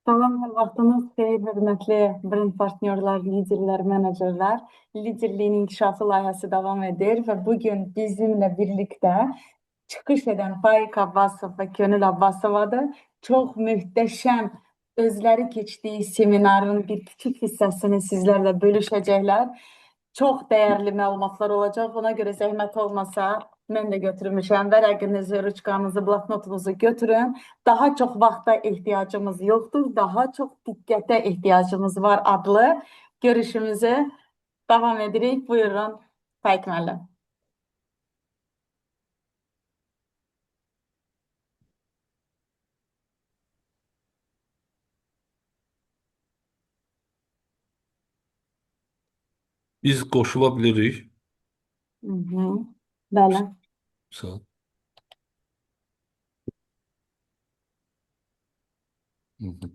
Salam, hər vaxtınız xeyir, hörmətli brend partnyorlar, liderlər, menecerlər. Liderliyin inkişafı layihəsi davam edir və bugün bizimlə birlikdə çıxış edən Faik Abbasov və Könül Abbasovadır. Çox möhtəşəm özləri keçdiyi seminarın bir kiçik hissəsini sizlərlə bölüşəcəklər. Çox dəyərli məlumatlar olacaq. Ona görə zəhmət olmasa mən də götürmüşəm. Vərəqinizi, ruçkanızı, bloknotunuzu götürün. Daha çox vaxta ehtiyacımız yoxdur. Daha çox diqqətə ehtiyacımız var adlı görüşümüzü davam edirik. Buyurun Faik müəllim. Biz qoşula bilirik. Hı -hı. Bəli. Sağ ol. Hı -hı.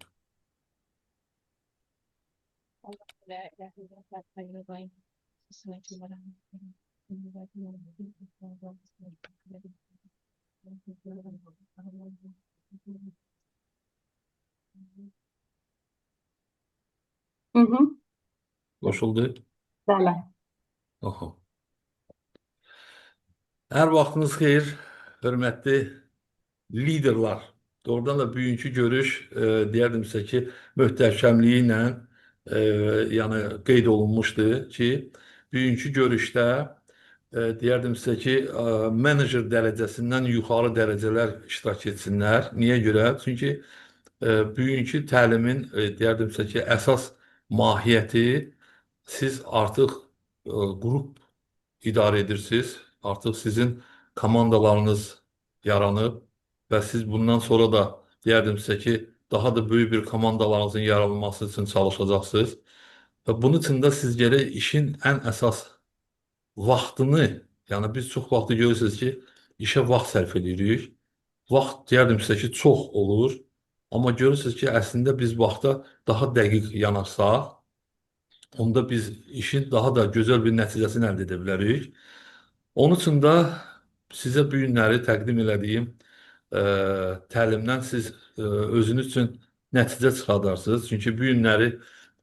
Hı -hı. Qoşuldu. Bəli. Aha. Hər vaxtınız xeyir, hörmətli liderlər. Doğrudan da bugünkü görüş deyərdimsə ki, möhtəşəmliyi ilə yəni qeyd olunmuşdu ki, bugünkü görüşdə deyərdimsə ki, menecer dərəcəsindən yuxarı dərəcələr iştirak etsinlər. Niyə görə? Çünki bugünkü təlimin deyərdimsə ki, əsas mahiyyəti siz artıq qrup idarə edirsiniz. Artıq sizin komandalarınız yaranıb və siz bundan sonra da deyərdimsə ki, daha da böyük bir komandalarınızın yaranması üçün çalışacaqsınız. Və bunun üçün də siz gərək işin ən əsas vaxtını, yəni biz çox vaxtı görürsünüz ki, işə vaxt sərf edirik. Vaxt deyərdimsə ki, çox olur. Amma görürsünüz ki, əslində biz vaxta daha dəqiq yanaşsaq, onda biz işin daha da gözəl bir nəticəsini əldə edə bilərik. Onun üçün də sizə bu günləri təqdim elədiyim təlimdən siz özünüz üçün nəticə çıxardarsınız. Çünki bu günləri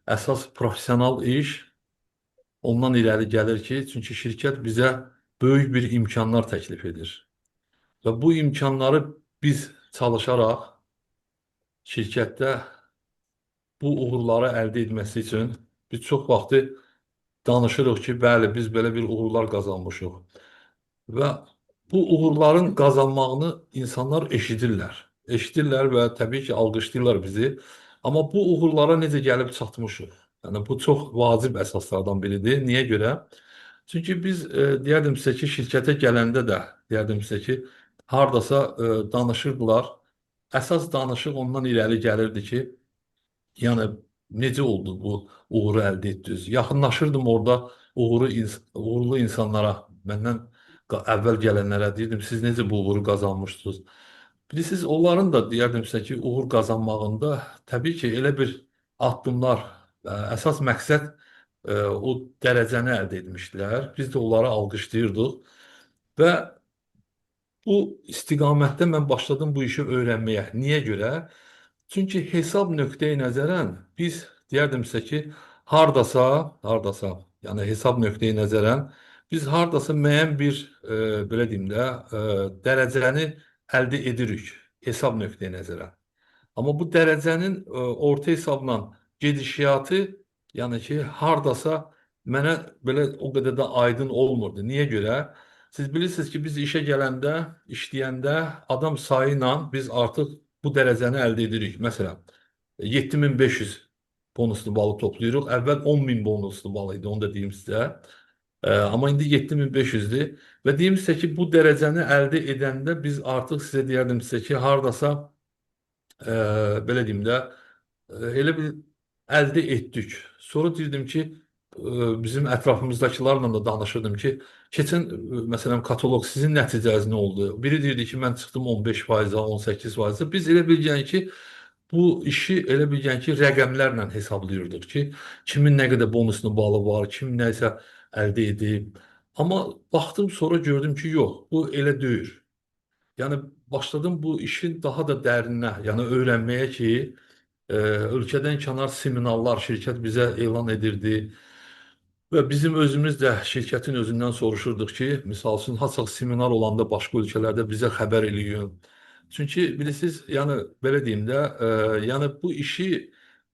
əsas professional iş ondan irəli gəlir ki, çünki şirkət bizə böyük bir imkanlar təklif edir. Və bu imkanları biz çalışaraq şirkətdə bu uğurları əldə etməsi üçün biz çox vaxtı danışırıq ki, bəli, biz belə bir uğurlar qazanmışıq. Və bu uğurların qazanmağını insanlar eşidirlər. Eşidirlər və təbii ki, alqışlayırlar bizi. Amma bu uğurlara necə gəlib çatmışıq? Yəni, bu çox vacib əsaslardan biridir. Niyə görə? Çünki biz deyərdimsə ki, şirkətə gələndə də deyərdimsə ki, hardasa danışırdılar. Əsas danışıq ondan irəli gəlirdi ki, yəni necə oldu bu uğuru əldə etdiniz? Yaxınlaşırdım orada uğurlu insanlara, məndən əvvəl gələnlərə deyirdim, siz necə bu uğuru qazanmışsınız? Bilirsiniz, onların da deyərdimsə ki, uğur qazanmağında təbii ki, elə bir addımlar, əsas məqsəd o dərəcəni əldə etmişdilər. Biz də onları alqışlayırdıq və bu istiqamətdə mən başladım bu işi öyrənməyə. Niyə görə? Çünki hesab nöqteyi nəzərən biz deyərdimsə ki, hardasa, yəni hesab nöqteyi nəzərən biz hardasa müəyyən bir, belə deyim də, dərəcəni əldə edirik hesab nöqteyi nəzərən. Amma bu dərəcənin orta hesabla gedişatı, yəni ki, hardasa mənə belə o qədər də aydın olmurdu. Niyə görə? Siz bilirsiniz ki, biz işə gələndə, işləyəndə adam sayı ilə biz artıq bu dərəcəni əldə edirik. Məsələn, 7500 bonuslu balı toplayırıq. Əvvəl 10.000 bonuslu bal idi, onu da deyim sizə. Amma indi 7500-dür. Və deyim sizə ki, bu dərəcəni əldə edəndə biz artıq sizə deyərdim sizə ki, hardasa belə deyim də, elə bir əldə etdik. Sonra deyirdim ki, bizim ətrafımızdakilarla da danışırdım ki, keçən, məsələn, kataloq sizin nəticəniz nə oldu? Biri deyirdi ki, mən çıxdım 15%-a, 18%-a. Biz elə bilgən ki, bu işi elə bilgən ki, rəqəmlərlə hesablayırdıq ki, kimin nə qədər bonuslu balı var, kim nəsə əldə edib. Amma baxdım, sonra gördüm ki, yox, bu elə deyil. Yəni, başladım bu işin daha da dərininə, yəni öyrənməyə ki, Ölkədən kənar seminarlar şirkət bizə elan edirdi. Və bizim özümüz də şirkətin özündən soruşurduq ki, misal üçün, haçaq seminar olanda başqa ölkələrdə bizə xəbər eləyin. Çünki bilirsiniz, yəni belə deyim də, yəni bu işi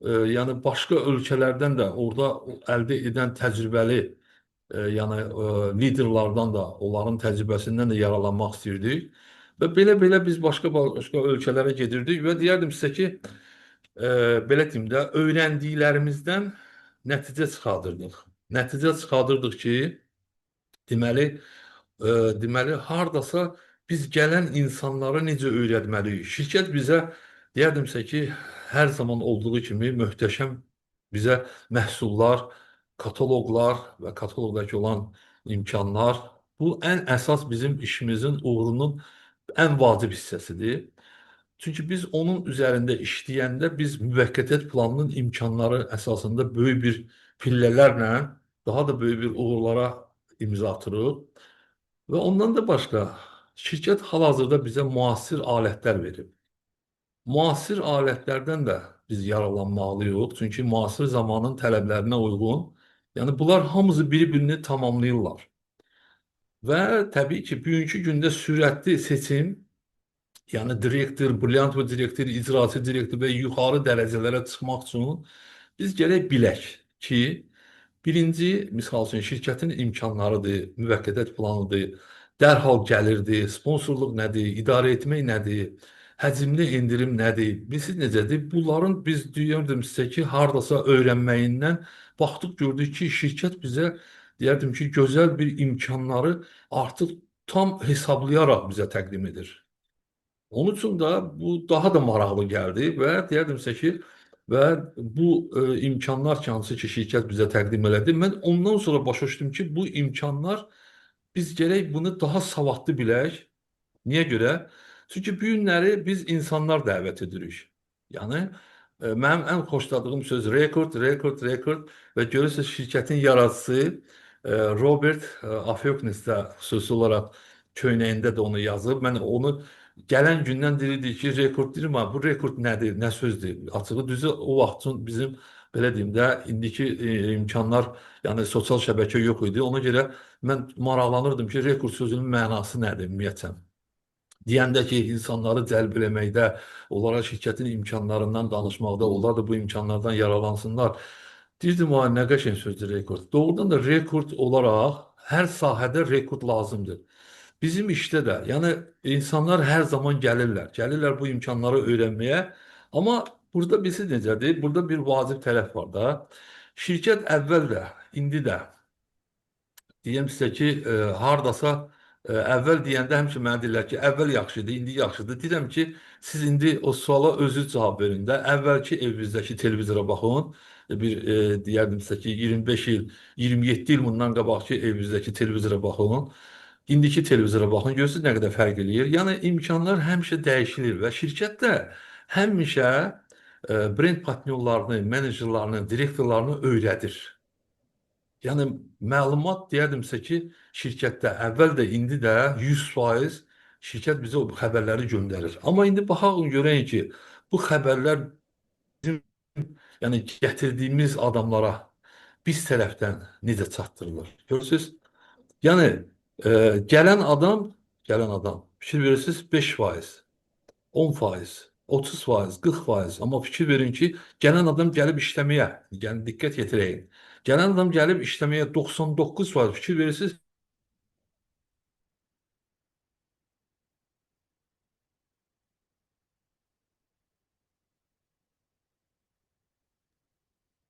yəni başqa ölkələrdən də orada əldə edən təcrübəli yəni liderlardan da, onların təcrübəsindən də yararlanmaq istəyirdik. Və belə-belə biz başqa ölkələrə gedirdik və deyərdim sizə ki, belə deyim də, öyrəndiklərimizdən nəticə çıxardırdıq. Nəticə çıxardırdıq ki, deməli, deməli hardasa biz gələn insanlara necə öyrətməliyik? Şirkət bizə deyərdimsə ki, hər zaman olduğu kimi möhtəşəm bizə məhsullar, kataloqlar və kataloqdakı olan imkanlar bu ən əsas bizim işimizin uğurunun ən vacib hissəsidir. Çünki biz onun üzərində işləyəndə biz müvəqqətiyyət planının imkanları əsasında böyük bir pillələrlə daha da böyük bir uğurlara imza atırıq. Və ondan da başqa şirkət hal-hazırda bizə müasir alətlər verib. Müasir alətlərdən də biz yararlanmalıyıq. Çünki müasir zamanın tələblərinə uyğun. Yəni bunlar hamısı bir-birini tamamlayırlar. Və təbii ki, bugünkü gündə sürətli seçim, yəni direktor, brilliant direktor, icraçı direktor və yuxarı dərəcələrə çıxmaq üçün biz gərək bilək ki, birinci, misal üçün, şirkətin imkanlarıdır, müvəqqətiyyət planıdır, dərhal gəlirdir, sponsorluq nədir, idarə etmək nədir, həcmli endirim nədir, bilirsiniz necədir? Bunların biz deyirdim sizə ki, hardasa öyrənməyindən baxdıq, gördük ki, şirkət bizə, deyərdim ki, gözəl bir imkanları artıq tam hesablayaraq bizə təqdim edir. Onun üçün də bu daha da maraqlı gəldi və deyərdim sizə ki, və bu imkanlar ki, hansı ki, şirkət bizə təqdim elədi, mən ondan sonra başa düşdüm ki, bu imkanlar biz gərək bunu daha savadlı bilək. Niyə görə? Çünki bu günləri biz insanlar dəvət edirik. Yəni mənim ən xoşladığım söz rekord, rekord, rekord və görürsünüz şirkətin yaradıcısı Robert Afyoknis də xüsusi olaraq köynəyində də onu yazıb. Mən onu gələn gündən deyirdi ki, rekord deyirəm, bu rekord nədir, nə sözdür? Açığı düzü o vaxt üçün bizim belə deyim də, indiki imkanlar, yəni sosial şəbəkə yox idi. Ona görə mən maraqlanırdım ki, rekord sözünün mənası nədir ümumiyyətlə? Deyəndə ki, insanları cəlb eləməkdə, onlara şirkətin imkanlarından danışmaqda, onlar da bu imkanlardan yararlansınlar. Deyirdim, nə qəşəng sözdür rekord. Doğrudan da rekord olaraq hər sahədə rekord lazımdır. Bizim işdə də, yəni insanlar hər zaman gəlirlər bu imkanları öyrənməyə. Amma burada birisi necədir? Burada bir vacib tərəf var da. Şirkət əvvəl də, indi də deyəm sizə ki, hardasa əvvəl deyəndə həmişə mənə deyirlər ki, əvvəl yaxşıdır, indi yaxşıdır. Deyirəm ki, siz indi o suala özünüz cavab verin də. Əvvəlki evinizdəki televizora baxın. Bir deyərdim sizə ki, 25 il, 27 il bundan qabaqki evinizdəki televizora baxın. İndiki televizora baxın, görürsünüz nə qədər fərq eləyir. Yəni imkanlar həmişə dəyişilir və şirkət də həmişə brend partnyorlarını, menecerlarını, direktorlarını öyrədir. Yəni məlumat deyərdimsə ki, şirkətdə əvvəl də, indi də 100% şirkət bizə o xəbərləri göndərir. Amma indi baxaq görək ki, bu xəbərlər bizim yəni gətirdiyimiz adamlara biz tərəfdən necə çatdırılır? Görürsüz? Yəni gələn adam fikir verirsiniz 5%, 10%, 30%, 40%. Amma fikir verin ki, gələn adam gəlib işləməyə, yəni diqqət yetirəyin. Gələn adam gəlib işləməyə 99% fikir verirsiniz.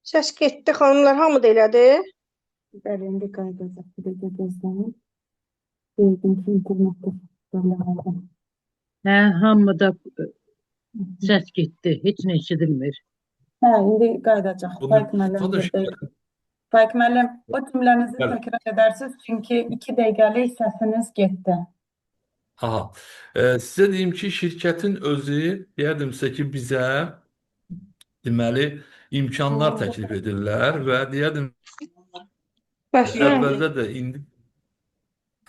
Səs getdi, xanımlar, hamı da elədi. Bəli, indi qaydacaq. Bir də gözləyin. Gördüm ki, internetdə problem oldu. Hamıda səs getdi, heç nə eşidilmir. İndi qaydacaq. Faik müəllim, Faik müəllim, o cümlənizi təkrar edərsiniz, çünki 2 dəqiqəlik səsiniz getdi. Aha, sizə deyim ki, şirkətin özü, deyərdimsə ki, bizə deməli imkanlar təklif edirlər və deyərdim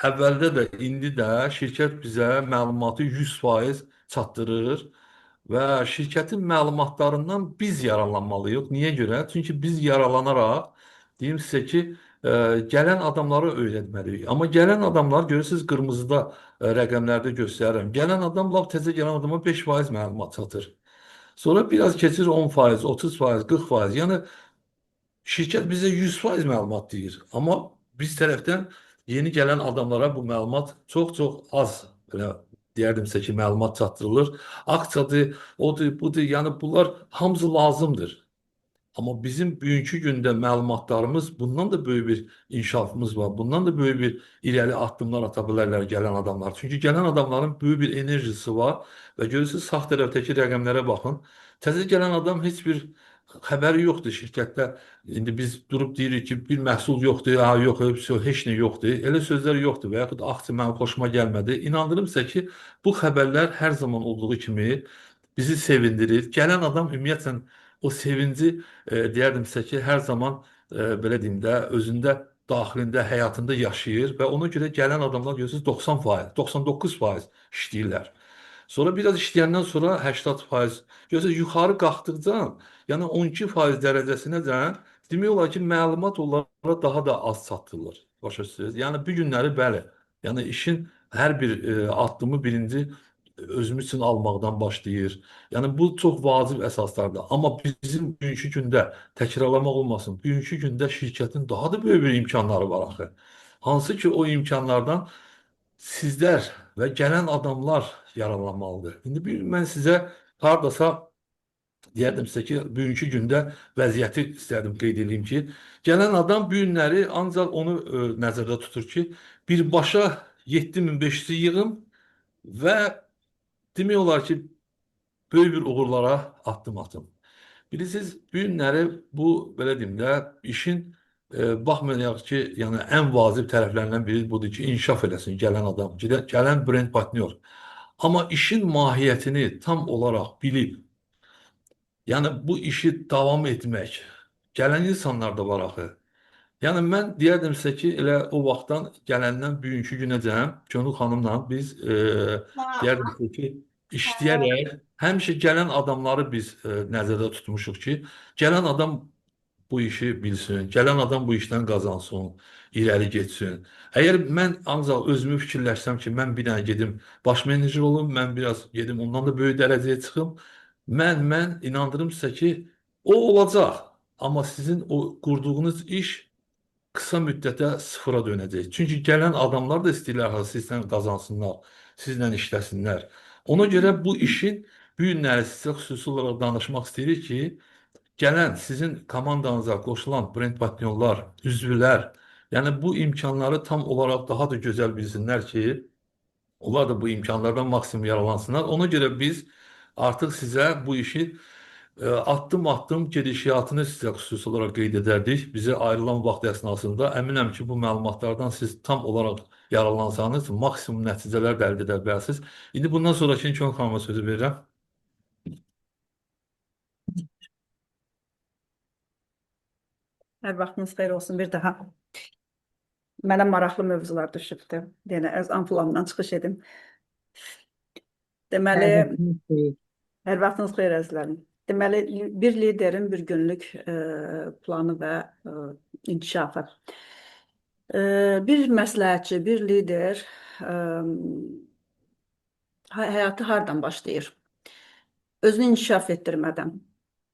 əvvəldə də indi də şirkət bizə məlumatı 100% çatdırır və şirkətin məlumatlarından biz yararlanmalıyıq. Niyə görə? Çünki biz yaralanaraq deyim sizə ki, gələn adamları öyrətməliyik. Amma gələn adamlar görürsüz qırmızıda rəqəmlərdə göstərirəm. Gələn adam lap təzə gələn adama 5% məlumat çatır. Sonra biraz keçir 10%, 30%, 40%. Yəni şirkət bizə 100% məlumat deyir. Amma biz tərəfdən yeni gələn adamlara bu məlumat çox-çox az belə deyərdimsə ki, məlumat çatdırılır. Aksiyadır, odur, budur. Yəni bunlar hamısı lazımdır. Amma bizim bugünkü gündə məlumatlarımız bundan da böyük bir inkişafımız var. Bundan da böyük bir irəli addımlar ata bilərlər gələn adamlar. Çünki gələn adamların böyük bir enerjisi var və görürsüz sağ tərəfdəki rəqəmlərə baxın. Təzə gələn adam heç bir xəbəri yoxdur şirkətdə. İndi biz durub deyirik ki, bir məhsul yoxdur, ha yox, heç nə yoxdur. Elə sözlər yoxdur və yaxud aksiya mənim xoşuma gəlmədi. İnandırım sizə ki, bu xəbərlər hər zaman olduğu kimi bizi sevindirir. Gələn adam ümumiyyətlə o sevinci deyərdim sizə ki, hər zaman belə deyim də, özündə, daxilində, həyatında yaşayır və ona görə gələn adamlar görürsünüz 90%, 99% işləyirlər. Sonra biraz işləyəndən sonra 80%. Görürsünüz yuxarı qalxdıqca, yəni 12% dərəcəsinəcən demək olar ki, məlumat onlara daha da az çatdırılır. Başa düşürsünüz? Yəni bu günləri bəli. Yəni işin hər bir addımı birinci özümüz üçün almaqdan başlayır. Yəni bu çox vacib əsaslardır. Amma bizim bugünkü gündə təkrarlamaq olmasın. Bugünkü gündə şirkətin daha da böyük bir imkanları var axı. Hansı ki o imkanlardan sizlər və gələn adamlar yararlanmalıdır. İndi mən sizə hardasa deyərdim sizə ki, bugünkü gündə vəziyyəti istərdim qeyd edeyim ki, gələn adam bu günləri ancaq onu nəzərdə tutur ki, birbaşa 7500 yığım və demək olar ki, böyük bir uğurlara addım atım. Bilirsiniz, bu günləri bu, belə deyim də, işin baxmayaraq ki, yəni ən vacib tərəflərindən biri budur ki, inkişaf eləsin gələn adam, gələn brend partnyor. Amma işin mahiyyətini tam olaraq bilib, yəni bu işi davam etmək, gələn insanlar da var axı. Yəni mən deyərdim sizə ki, elə o vaxtdan gələndən bugünkü günəcən Könül xanımla biz deyərdim sizə ki, işləyərək həmişə gələn adamları biz nəzərdə tutmuşuq ki, gələn adam bu işi bilsin, gələn adam bu işdən qazansın, irəli getsin. Əgər mən ancaq özümü fikirləşsəm ki, mən bir dənə gedim baş menecer olum, mən biraz gedim ondan da böyük dərəcəyə çıxım, mən inandırım sizə ki, o olacaq. Amma sizin o qurduğunuz iş qısa müddətə sıfıra dönəcək. Çünki gələn adamlar da istəyirlər ki, sizdən qazansınlar, sizlə işləsinlər. Ona görə bu işin bu günləri sizə xüsusi olaraq danışmaq istəyirik ki, gələn sizin komandanıza qoşulan brend partnyorlar, üzvlər, yəni bu imkanları tam olaraq daha da gözəl bilsinlər ki, onlar da bu imkanlardan maksimum yararlansınlar. Ona görə biz artıq sizə bu işi addım-addım gedişatını sizə xüsusi olaraq qeyd edərdik. Bizə ayrılan vaxt əsnasında əminəm ki, bu məlumatlardan siz tam olaraq yararlansanız, maksimum nəticələr də əldə edə bilərsiniz. İndi bundan sonraki Könül xanıma sözü verirəm. Hər vaxtınız xeyir olsun bir daha. Mənə maraqlı mövzular düşübdür. Yəni, öz ampullarımdan çıxış edim. Deməli, hər vaxtınız xeyir əzizlərim. Deməli, bir liderin bir günlük planı və inkişafı. Bir məsləhətçi, bir lider həyatı hardan başlayır? Özünü inkişaf etdirmədən,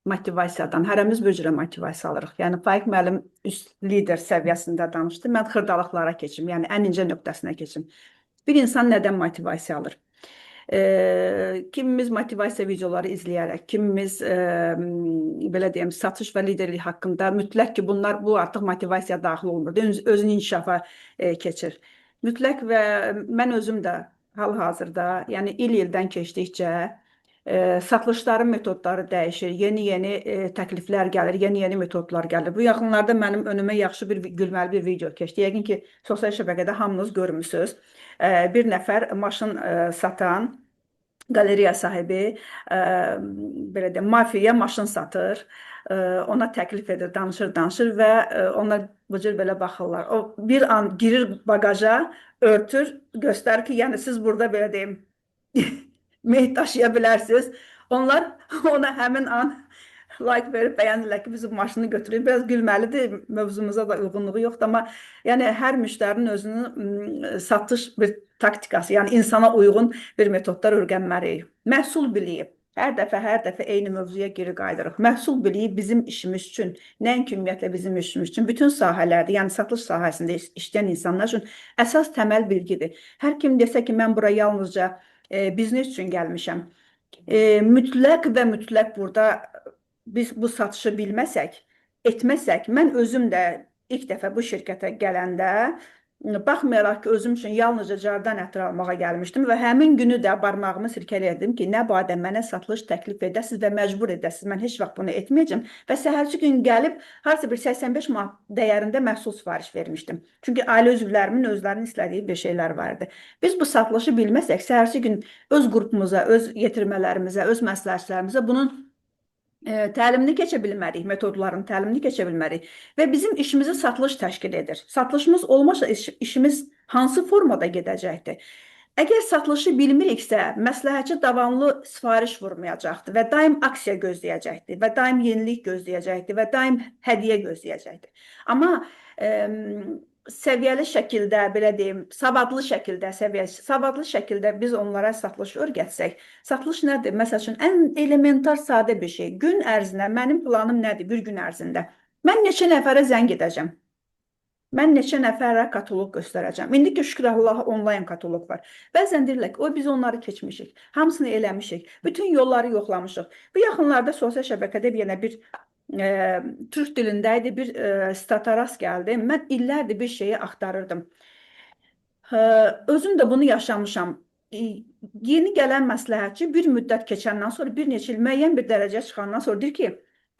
motivasiyadan, hərəmiz bir cürə motivasiya alırıq. Yəni, Faiq müəllim üst lider səviyyəsində danışdı. Mən xırdalıqlara keçim, yəni ən incə nöqtəsinə keçim. Bir insan nədən motivasiya alır? Kimimiz motivasiya videoları izləyərək, kimimiz belə deyəm, satış və liderlik haqqında mütləq ki, bu artıq motivasiya daxil olmur. Özünü inkişafa keçir. Mütləq və mən özüm də hal-hazırda, yəni il-ildən keçdikcə satışların metodları dəyişir, yeni-yeni təkliflər gəlir, yeni-yeni metodlar gəlir. Bu yaxınlarda mənim önümə yaxşı bir gülməli bir video keçdi. Yəqin ki, sosial şəbəkədə hamınız görmüsünüz. Bir nəfər maşın satan qalereya sahibi belə deyim, mafiyaya maşın satır, ona təklif edir, danışır və onlar bu cür belə baxırlar. O bir an girir bagaja, örtür, göstərir ki, yəni siz burada belə deyim, meyit daşıya bilərsiniz. Onlar ona həmin an like verib bəyənirlər ki, bizim maşını götürüb. Biraz gülməlidir, mövzumuza da uyğunluğu yoxdur, amma yəni hər müştərinin özünün satış bir taktikası, yəni insana uyğun bir metodlar öyrənməliyik. Məhsul biliyi. Hər dəfə eyni mövzuya geri qayıdırıq. Məhsul biliyi bizim işimiz üçün, nəinki ümumiyyətlə bizim işimiz üçün, bütün sahələrdə, yəni satış sahəsində işləyən insanlar üçün əsas təməl bilgidir. Hər kim desə ki, mən bura yalnızca biznes üçün gəlmişəm. Mütləq və mütləq burada biz bu satışı bilməsək, etməsək, mən özüm də ilk dəfə bu şirkətə gələndə, baxmayaraq ki, özüm üçün yalnızca cardan ətir almağa gəlmişdim və həmin günü də barmağımı sirkələyirdim ki, nə badə mənə satılış təklif edəsiz və məcbur edəsiz, mən heç vaxt bunu etməyəcəm və səhərci gün gəlib, harca bir 85 manat dəyərində məhsul sifariş vermişdim. Çünki ailə üzvlərimin özlərinin istədiyi bir şeylər vardı. Biz bu satılışı bilməsək, səhərci gün öz qrupumuza, öz yetirmələrimizə, öz məsləhətlərimizə bunun təlimini keçə bilmərik, metodların təlimini keçə bilmərik və bizim işimizi satılış təşkil edir. Satılışımız olmasa işimiz hansı formada gedəcəkdir? Əgər satılışı bilmiriksə, məsləhətçi davamlı sifariş vurmayacaqdır və daim aksiya gözləyəcəkdir və daim yenilik gözləyəcəkdir və daim hədiyyə gözləyəcəkdir. Amma səviyyəli şəkildə, belə deyim, savadlı şəkildə biz onlara satılış öyrətsək, satılış nədir? Məsəl üçün, ən elementar, sadə bir şey. Gün ərzində, mənim planım nədir bir gün ərzində? Mən neçə nəfərə zəng edəcəm? Mən neçə nəfərə kataloq göstərəcəm? İndi ki, şükür Allaha onlayn kataloq var. Bəzən deyirlər ki, biz onları keçmişik, hamısını eləmişik, bütün yolları yoxlamışıq. Bu yaxınlarda sosial şəbəkədə bir Türk dilində idi, bir stata rast gəldi. Mən illərdir bir şeyi axtarırdım. Özüm də bunu yaşamışam. Yeni gələn məsləhətçi bir müddət keçəndən sonra, bir neçə il müəyyən bir dərəcəyə çıxandan sonra deyir ki,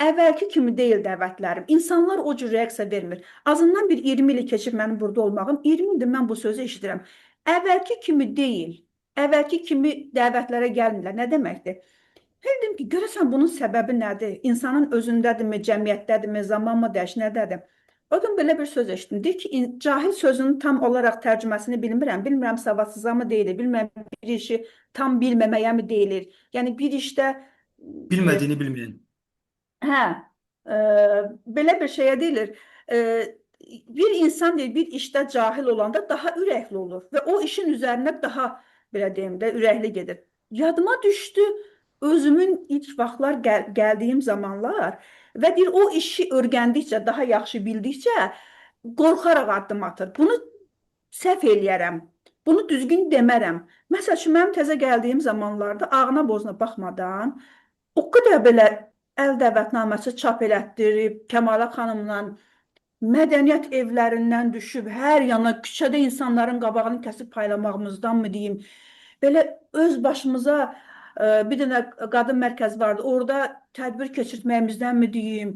əvvəlki kimi deyil dəvətlərim. İnsanlar o cür reaksiya vermir. Azından bir 20 ili keçib mənim burada olmağım, 20 ildir mən bu sözü eşidirəm. Əvvəlki kimi deyil, əvvəlki kimi dəvətlərə gəlmirlər. Nə deməkdir? Dedim ki, görəsən bunun səbəbi nədir? İnsanın özündədirmi, cəmiyyətdədirmi, zamanmı dəyişir, nədədir? O gün belə bir söz eşitdim. Deyir ki, cahil sözünün tam olaraq tərcüməsini bilmirəm savadsıza mı deyilir, bilmirəm bir işi tam bilməməyə mi deyilir. Yəni bir işdə Bilmədiyini bilməyən. belə bir şeyə deyilir. Bir insan deyil, bir işdə cahil olanda daha ürəkli olur və o işin üzərinə daha, belə deyim də, ürəkli gedir. Yadıma düşdü özümün ilk vaxtlar gəldiyim zamanlar və deyir, o işi öyrəndikcə, daha yaxşı bildikcə qorxaraq addım atır. Bunu səhv eləyərəm, bunu düzgün demərəm. Məsəl üçün, mənim təzə gəldiyim zamanlarda ağına bozuna baxmadan o qədər belə əl dəvətnaməsi çap elətdirib, Kəmalə xanımla mədəniyyət evlərindən düşüb, hər yana küçədə insanların qabağını kəsib paylamağımızdan mı deyim, belə öz başımıza bir dənə qadın mərkəzi vardı, orada tədbir keçirtməyimizdən mi deyim,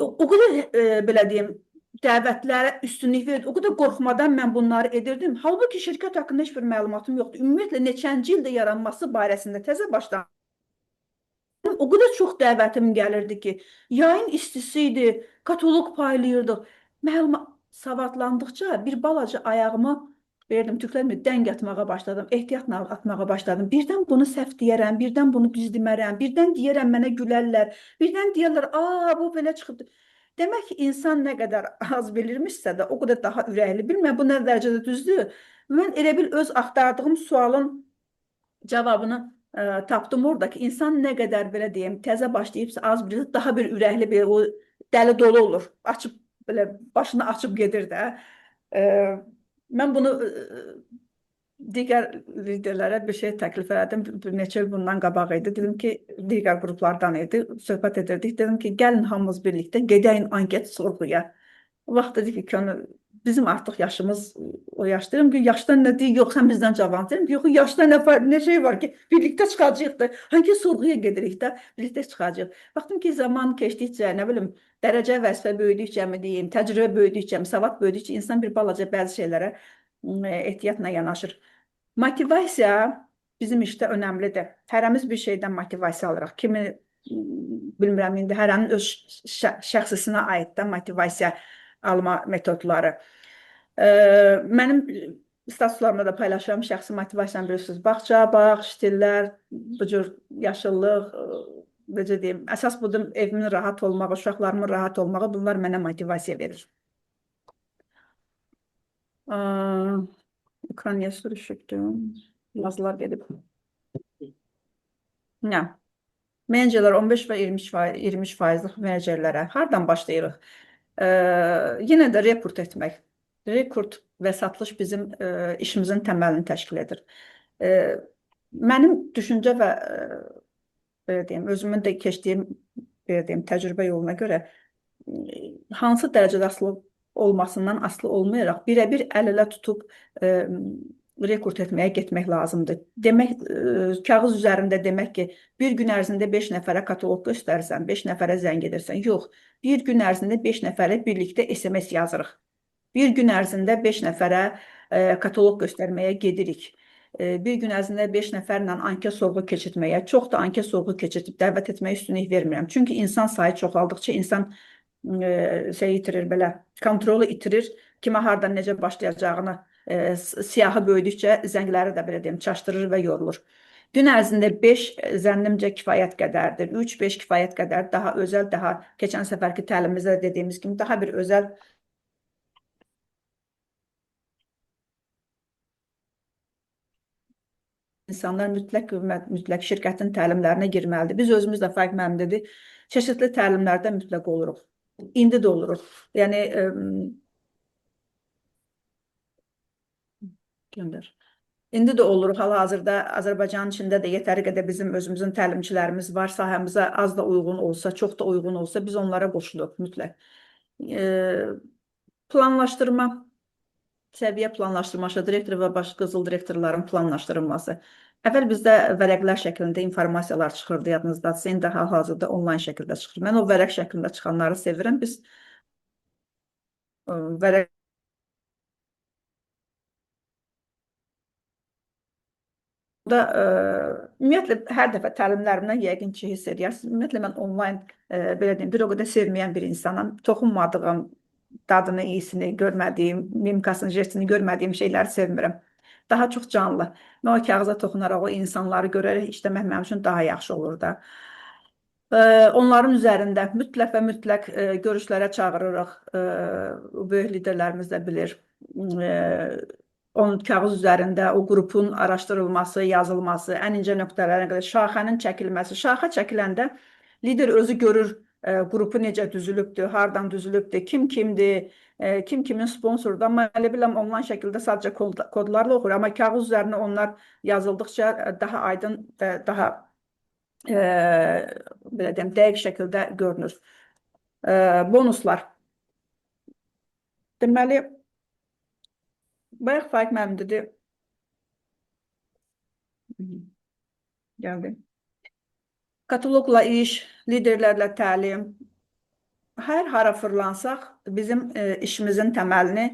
o qədər belə deyim, dəvətlərə üstünlük verdi, o qədər qorxmadan mən bunları edirdim. Halbuki şirkət haqqında heç bir məlumatım yoxdur. Ümumiyyətlə, neçənci ildə yaranması barəsində təzə başdan o qədər çox dəvətim gəlirdi ki, yayın istisi idi, kataloq paylayırdıq. Savadlandıqca bir balaca ayağımı verdim, tüklərimi dəng atmağa başladım, ehtiyatla atmağa başladım. Birdən bunu səhv deyərəm, birdən bunu düz demərəm, birdən deyərəm, mənə gülərlər, birdən deyərlər, bu belə çıxıbdır. Demək ki, insan nə qədər az bilirmişsə də, o qədər daha ürəkli. Bilməm, bu nə dərəcədə düzdür. Mən elə bil öz axtardığım sualın cavabını tapdım orada ki, insan nə qədər belə deyim, təzə başlayıbsa, az bilir, daha bir ürəkli, bir o dəli dolu olur. Açıb, belə başını açıb gedir də. Mən bunu digər liderlərə bir şey təklif elədim. Bir neçə il bundan qabaq idi. Dedim ki, digər qruplardan idi. Söhbət edirdik. Dedim ki, gəlin hamımız birlikdə gedəyin anket sorğuya. O vaxt dedik ki, bizim artıq yaşımız o yaş. Dedim ki, yaşdan nə deyik, yox, sən bizdən cavan. Dedim ki, yox, yaşda nə şey var ki, birlikdə çıxacaq da, hangi sorğuya gedirik də, birlikdə çıxacaq. Baxdım ki, zaman keçdikcə, nə bilim, dərəcə vəzifə böyüdükcə mi deyim, təcrübə böyüdükcə mi, savad böyüdükcə insan bir balaca bəzi şeylərə ehtiyatla yanaşır. Motivasiya bizim işdə önəmlidir. Hərəmiz bir şeydən motivasiya alırıq. Kimi, bilmirəm, indi hərənin öz şəxsisinə aid də motivasiya alma metodları. Mənim statuslarımda da paylaşıram, şəxsi motivasiyanı bilirsiniz. Bağça, bağ, stillər, bu cür yaşıllıq, necə deyim, əsas budur, evimin rahat olmağı, uşaqlarımın rahat olmağı, bunlar mənə motivasiya verir. Ekran niyə sürüşübdür? Yazılar gedib. Nə? Menecerlər 15 və 20%lik menecerlərə hardan başlayırıq? Yenə də rekord etmək. Rekord və satılış bizim işimizin təməlini təşkil edir. Mənim düşüncə və belə deyim, özümün də keçdiyim belə deyim, təcrübə yoluna görə hansı dərəcədə asılı olmasından asılı olmayaraq birəbir əl-ələ tutub rekord etməyə getmək lazımdır. Demək, kağız üzərində demək ki, bir gün ərzində 5 nəfərə kataloq göstərsən, 5 nəfərə zəng edirsən. Yox, bir gün ərzində 5 nəfərə birlikdə SMS yazırıq. Bir gün ərzində 5 nəfərə kataloq göstərməyə gedirik. Bir gün ərzində 5 nəfərlə anket sorğu keçirtməyə, çox da anket sorğu keçirtib dəvət etməyə üstünlük vermirəm. Çünki insan sayı çoxaldıqca insan itirir, belə kontrolu itirir, kimə hardan necə başlayacağını, siyahı böyüdükcə zəngləri də belə deyim, çaşdırır və yorulur. Gün ərzində 5 zənnimcə kifayət qədərdir. 3-5 kifayət qədər, daha özəl, daha keçən səfərki təlimimizdə dediyimiz kimi daha bir özəl insanlar mütləq şirkətin təlimlərinə girməlidir. Biz özümüz də Faiq müəllim dedi, çeşidli təlimlərdə mütləq oluruq. İndi də oluruq. Yəni göndər. İndi də oluruq. Hal-hazırda Azərbaycanın içində də yetəri qədər bizim özümüzün təlimçilərimiz var. Sahəmizə az da uyğun olsa, çox da uyğun olsa biz onlara qoşuluq mütləq. Planlaşdırma, səviyyə planlaşdırma, direktor və başqa qızıl direktorların planlaşdırılması. Əvvəl bizdə vərəqlər şəklində informasiyalar çıxırdı, yadınızdadırsa, indi hal-hazırda onlayn şəkildə çıxır. Mən o vərəq şəklində çıxanları sevirəm. Biz vərəq ümumiyyətlə, hər dəfə təlimlərimdən yəqin ki, hiss edirsiniz. Ümumiyyətlə, mən onlayn, belə deyim, bir o qədər sevməyən bir insanım. Toxunmadığım, dadını, iyisini görmədiyim, mimikasını, jestini görmədiyim şeyləri sevmirəm. Daha çox canlı. Mən o kağıza toxunaraq o insanları görərək işləmək mənim üçün daha yaxşı olur da. Onların üzərində mütləq və mütləq görüşlərə çağırırıq. Böyük liderlərimiz də bilir. Onun kağız üzərində o qrupun araşdırılması, yazılması, ən incə nöqtələrə qədər şaxənin çəkilməsi. Şaxə çəkiləndə lider özü görür qrupu necə düzülübdür, hardan düzülübdür, kim kimdir, kim kimin sponsorudur. Amma elə biləm onlayn şəkildə sadəcə kodlarla oxur. Amma kağız üzərinə onlar yazıldıqca daha aydın və daha belə deyim, dəqiq şəkildə görünür. Bonuslar. Deməli, bayaq Faiq müəllim dedi. Gəldi. Kataloqla iş, liderlərlə təlim. Hər hara fırlansaq, bizim işimizin təməlini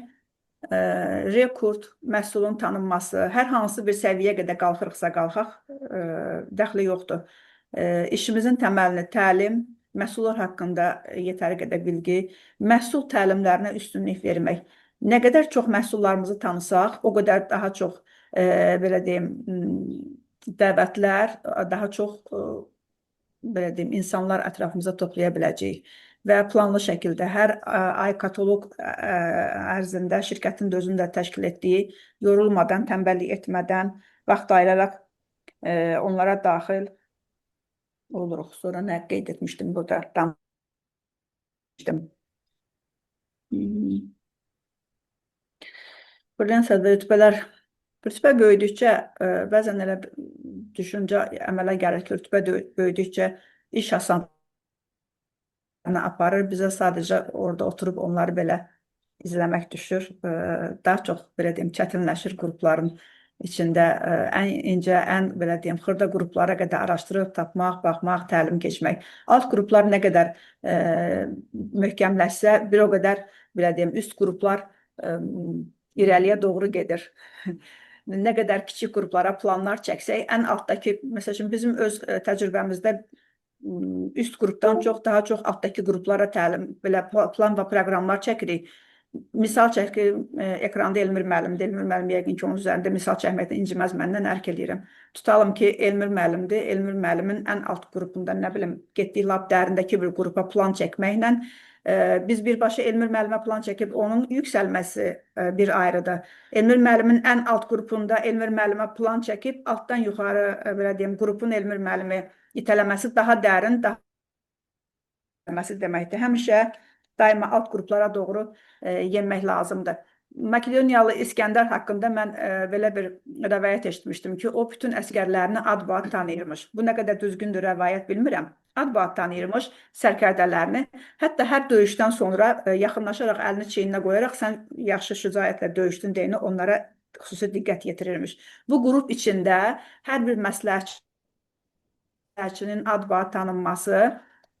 rekord, məhsulun tanınması, hər hansı bir səviyyə qədər qalxırıqsa qalxaq, dəxli yoxdur. İşimizin təməlini təlim, məhsullar haqqında yetəri qədər bilgi, məhsul təlimlərinə üstünlük vermək. Nə qədər çox məhsullarımızı tanısaq, o qədər daha çox, belə deyim, dəvətlər, daha çox, belə deyim, insanlar ətrafımıza toplaya biləcəyik. Və planlı şəkildə hər ay kataloq ərzində şirkətin də özünün də təşkil etdiyi, yorulmadan, tənbəllik etmədən, vaxt ayıraraq onlara daxil oluruq. Sonra nə qeyd etmişdim burada? Buradan sədə rütbə böyüdükcə, bəzən elə düşüncə əmələ gəlir ki, rütbə böyüdükcə iş asan aparır. Bizə sadəcə orada oturub onları belə izləmək düşür. Daha çox, belə deyim, çətinləşir qrupların içində. Ən incə, ən, belə deyim, xırda qruplara qədər araşdırıb, tapmaq, baxmaq, təlim keçmək. Alt qruplar nə qədər möhkəmləşsə, bir o qədər, belə deyim, üst qruplar irəliyə doğru gedir. Nə qədər kiçik qruplara planlar çəksək, ən altdakı, məsəl üçün, bizim öz təcrübəmizdə üst qrupdan çox, daha çox altdakı qruplara təlim, belə plan və proqramlar çəkirik. Misal çəkim, ekranda Elmir müəllimdir. Elmir müəllim yəqin ki, onun üzərində misal çəkməkdən inciməz, məndən ərk eləyirəm. Tutalım ki, Elmir müəllimdir. Elmir müəllimin ən alt qrupunda, nə bilim, getdiyi lab dərindəki bir qrupa plan çəkməklə biz birbaşa Elmir müəllimə plan çəkib onun yüksəlməsi bir ayrıdır. Elmir müəllimin ən alt qrupunda Elmir müəllimə plan çəkib altdan yuxarı, belə deyim, qrupun Elmir müəllimi itələməsi daha dərin, daha deməkdir. Həmişə daima alt qruplara doğru yenmək lazımdır. Makedoniyalı İskəndər haqqında mən belə bir rəvayət eşitmişdim ki, o bütün əsgərlərini ad-ad tanıyırmış. Bu nə qədər düzgündür rəvayət bilmirəm. Ad-ad tanıyırmış sərkərdələrini. Hətta hər döyüşdən sonra yaxınlaşaraq əlini çiyninə qoyaraq sən yaxşı şücaətlə döyüşdün deyəni onlara xüsusi diqqət yetirirmiş. Bu qrup içində hər bir məsləhətçinin ad-ad tanınması,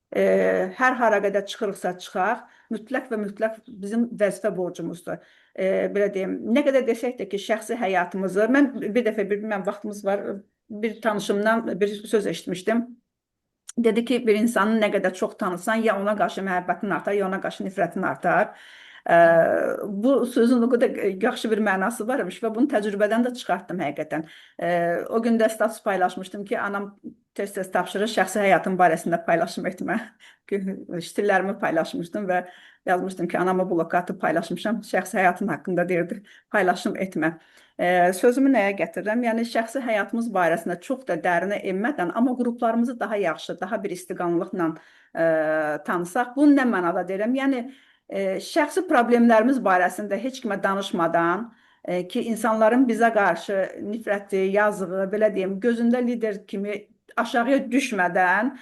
hər hara qədər çıxırıqsa çıxaq, mütləq və mütləq bizim vəzifə borcumuzdur. Belə deyim, nə qədər desək də ki, şəxsi həyatımızı, mən bir dəfə, bilməm, vaxtımız var, bir tanışımdan bir söz eşitmişdim. Dedi ki, bir insanın nə qədər çox tanısan, ya ona qarşı məhəbbətin artar, ya ona qarşı nifrətin artar. Bu sözün o qədər yaxşı bir mənası varmış və bunu təcrübədən də çıxartdım həqiqətən. O gün də status paylaşmışdım ki, anam tez-tez tapşırır, şəxsi həyatım barəsində paylaşım etmə. Stillərimi paylaşmışdım və yazmışdım ki, anama blokatı paylaşmışam, şəxsi həyatın haqqında deyirdi, paylaşım etmə. Sözümü nəyə gətirirəm? Yəni, şəxsi həyatımız barəsində çox da dərinə enmədən, amma qruplarımızı daha yaxşı, daha bir istiqanlıqla tanısaq, bunu nə mənada deyirəm? Yəni, şəxsi problemlərimiz barəsində heç kimə danışmadan ki, insanların bizə qarşı nifrəti, yazığı, belə deyim, gözündə lider kimi aşağıya düşmədən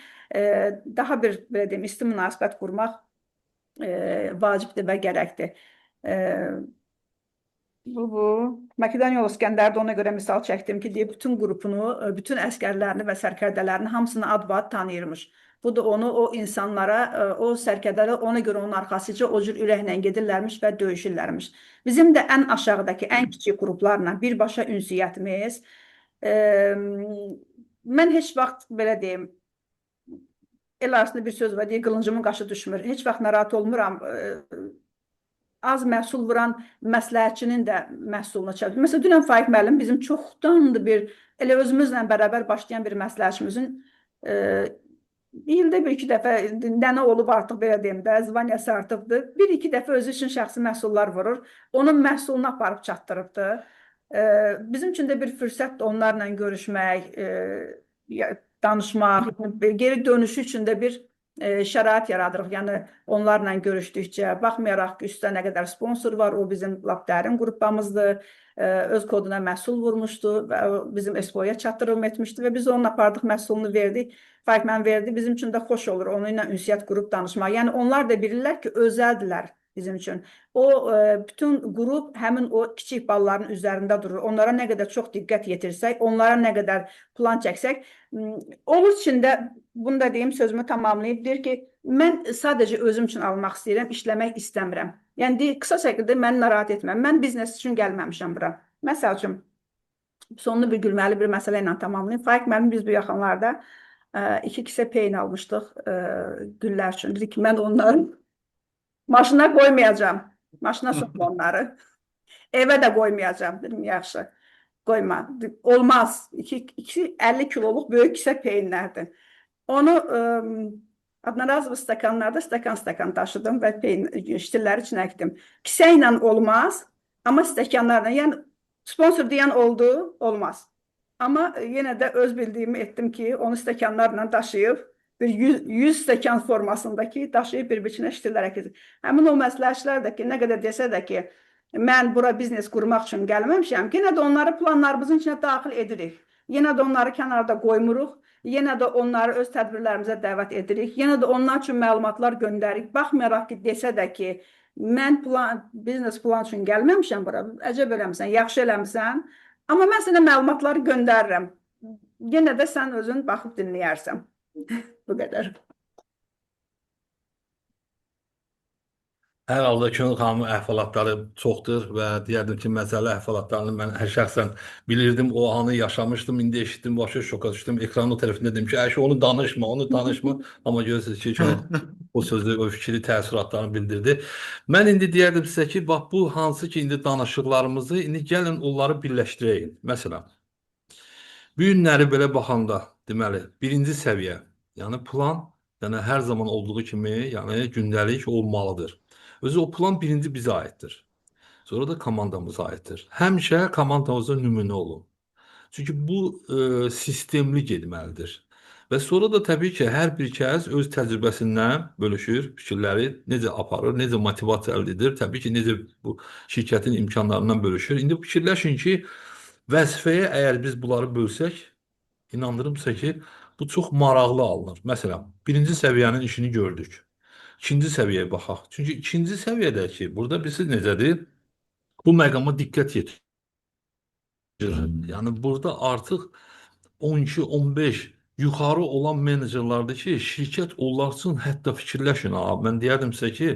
daha bir, belə deyim, isti münasibət qurmaq vacibdir və gərəkdir. Makedoniyalı İskəndərdə ona görə misal çəkdim ki, bütün qrupunu, bütün əskərlərini və sərkərdələrini hamısını ad-ad tanıyırmış. Bu da onu, o insanlara, o sərkərdələr ona görə onun arxasıca o cür ürəklə gedirlərmiş və döyüşürlərmiş. Bizim də ən aşağıdakı, ən kiçik qruplarla birbaşa ünsiyyətimiz. Mən heç vaxt, belə deyim, el arasında bir söz var, deyir, qılıncımın qaşı düşmür. Heç vaxt narahat olmuram. Az məhsul vuran məsləhətçinin də məhsuluna çatır. Məsələn, dünən Faiq müəllim bizim çoxdandır bir, elə özümüzlə bərabər başlayan bir məsləhətçimizin ildə bir-iki dəfə nənə olub artıq, belə deyim də, zvaniyası artıbdır. Bir-iki dəfə özü üçün şəxsi məhsullar vurur. Onun məhsulunu aparıb çatdırıbdır. Bizim üçün də bir fürsətdir onlarla görüşmək, danışmaq, geri dönüşü üçün də bir şərait yaradırıq. Yəni, onlarla görüşdükcə, baxmayaraq ki, üstə nə qədər sponsor var, o bizim lap dərin qrupamızdır, öz koduna məhsul vurmuşdu və bizim Expo'ya çatdırılım etmişdi və biz onun apardıq məhsulunu verdik, Faiqmən verdi, bizim üçün də xoş olur onunla ünsiyyət qrup danışmaq. Yəni, onlar da bilirlər ki, özəldirlər bizim üçün. O, bütün qrup həmin o kiçik balların üzərində durur. Onlara nə qədər çox diqqət yetirsək, onlara nə qədər plan çəksək, onun üçün də, bunu da deyim, sözümü tamamlayıb, deyir ki, mən sadəcə özüm üçün almaq istəyirəm, işləmək istəmirəm. Yəni, qısa şəkildə məni narahat etməm. Mən biznes üçün gəlməmişəm bura. Məsəl üçün, sonunu bir gülməli bir məsələ ilə tamamlayayım. Faiq müəllim biz bu yaxınlarda 2 kisə peyn almışdıq güllər üçün. Dedik ki, mən onları maşına qoymayacağım. Maşına soxma onları. Evə də qoymayacağım. Dedim, yaxşı, qoyma. Olmaz. 50 kiloluq böyük kisə peynlərdir. Onu adnarazlı stəkanlarda stəkan daşıdım və ştilləri içine əkdim. Kisə ilə olmaz, amma stəkanlarla, yəni sponsor deyən oldu, olmaz. Amma yenə də öz bildiyimi etdim ki, onu stəkanlarla daşıyıb, bir 100 stəkan formasındakı daşıyıb bir-birinə ştillər əkdim. Həmin o məsləhətçilər də ki, nə qədər desə də ki, mən bura biznes qurmaq üçün gəlməmişəm, yenə də onları planlarımızın içine daxil edirik. Yenə də onları kənarda qoymuruq, yenə də onları öz tədbirlərimizə dəvət edirik, yenə də onlar üçün məlumatlar göndərik. Baxmayaraq ki, desə də ki, mən biznes plan üçün gəlməmişəm bura, əcəb eləmişsən, yaxşı eləmişsən, amma mən sənə məlumatları göndərirəm. Yenə də sən özün baxıb dinləyərsən. Bu qədər. Hər halda Könül xanımın əhvalatları çoxdur və deyərdim ki, məzəli əhvalatlarını mən şəxsən bilirdim, o anı yaşamışdım, indi eşitdim, başa şoka düşdüm. Ekranın o tərəfində dedim ki, Ayşə onu danışma, onu danışma. Amma görürsünüz ki, Könül o sözü, o fikri, təəssüratlarını bildirdi. Mən indi deyərdim sizə ki, bax bu hansı ki, indi danışıqlarımızı, indi gəlin onları birləşdirək. Məsələn, bu günləri belə baxanda, deməli, birinci səviyyə, yəni plan, yəni hər zaman olduğu kimi, yəni gündəlik olmalıdır. Özü o plan birinci bizə aiddir. Sonra da komandamıza aiddir. Həmişə komandamızda nümunə olun. Çünki bu sistemli getməlidir. Və sonra da təbii ki, hər bir kəs öz təcrübəsindən bölüşür, fikirləri necə aparır, necə motivasiya əldə edir, təbii ki, necə bu şirkətin imkanlarından bölüşür. İndi fikirləşin ki, vəzifəyə əgər biz bunları bölsək, inandırım sizə ki, bu çox maraqlı alınır. Məsələn, birinci səviyyənin işini gördük. İkinci səviyyəyə baxaq. Çünki ikinci səviyyədəki, burada bilirsiniz necədir? Bu məqama diqqət yetirir. Yəni burada artıq 12, 15 yuxarı olan menecerlardır ki, şirkət onlar üçün hətta fikirləşin. Mən deyərdim sizə ki,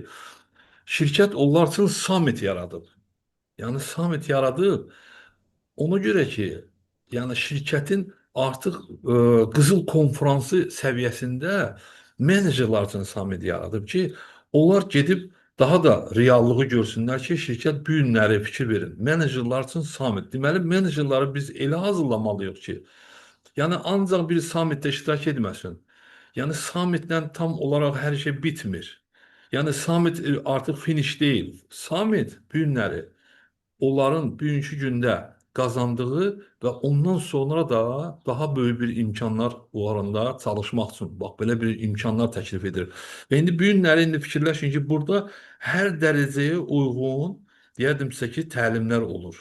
şirkət onlar üçün summit yaradıb. Yəni summit yaradıb. Ona görə ki, yəni şirkətin artıq qızıl konfransı səviyyəsində menecerlar üçün summit yaradıb ki, onlar gedib daha da reallığı görsünlər ki, şirkət bu günləri fikir verin. Menecerlar üçün summit. Deməli, menecerları biz elə hazırlamalıyıq ki, yəni ancaq bir summitdə iştirak etməsin. Yəni summitlə tam olaraq hər şey bitmir. Yəni summit artıq finish deyil. Summit bu günləri onların bugünkü gündə qazandığı və ondan sonra da daha böyük bir imkanlar uğrunda çalışmaq üçün, bax, belə bir imkanlar təklif edir. Və indi bu günləri indi fikirləşin ki, burada hər dərəcəyə uyğun, deyərdim sizə ki, təlimlər olur.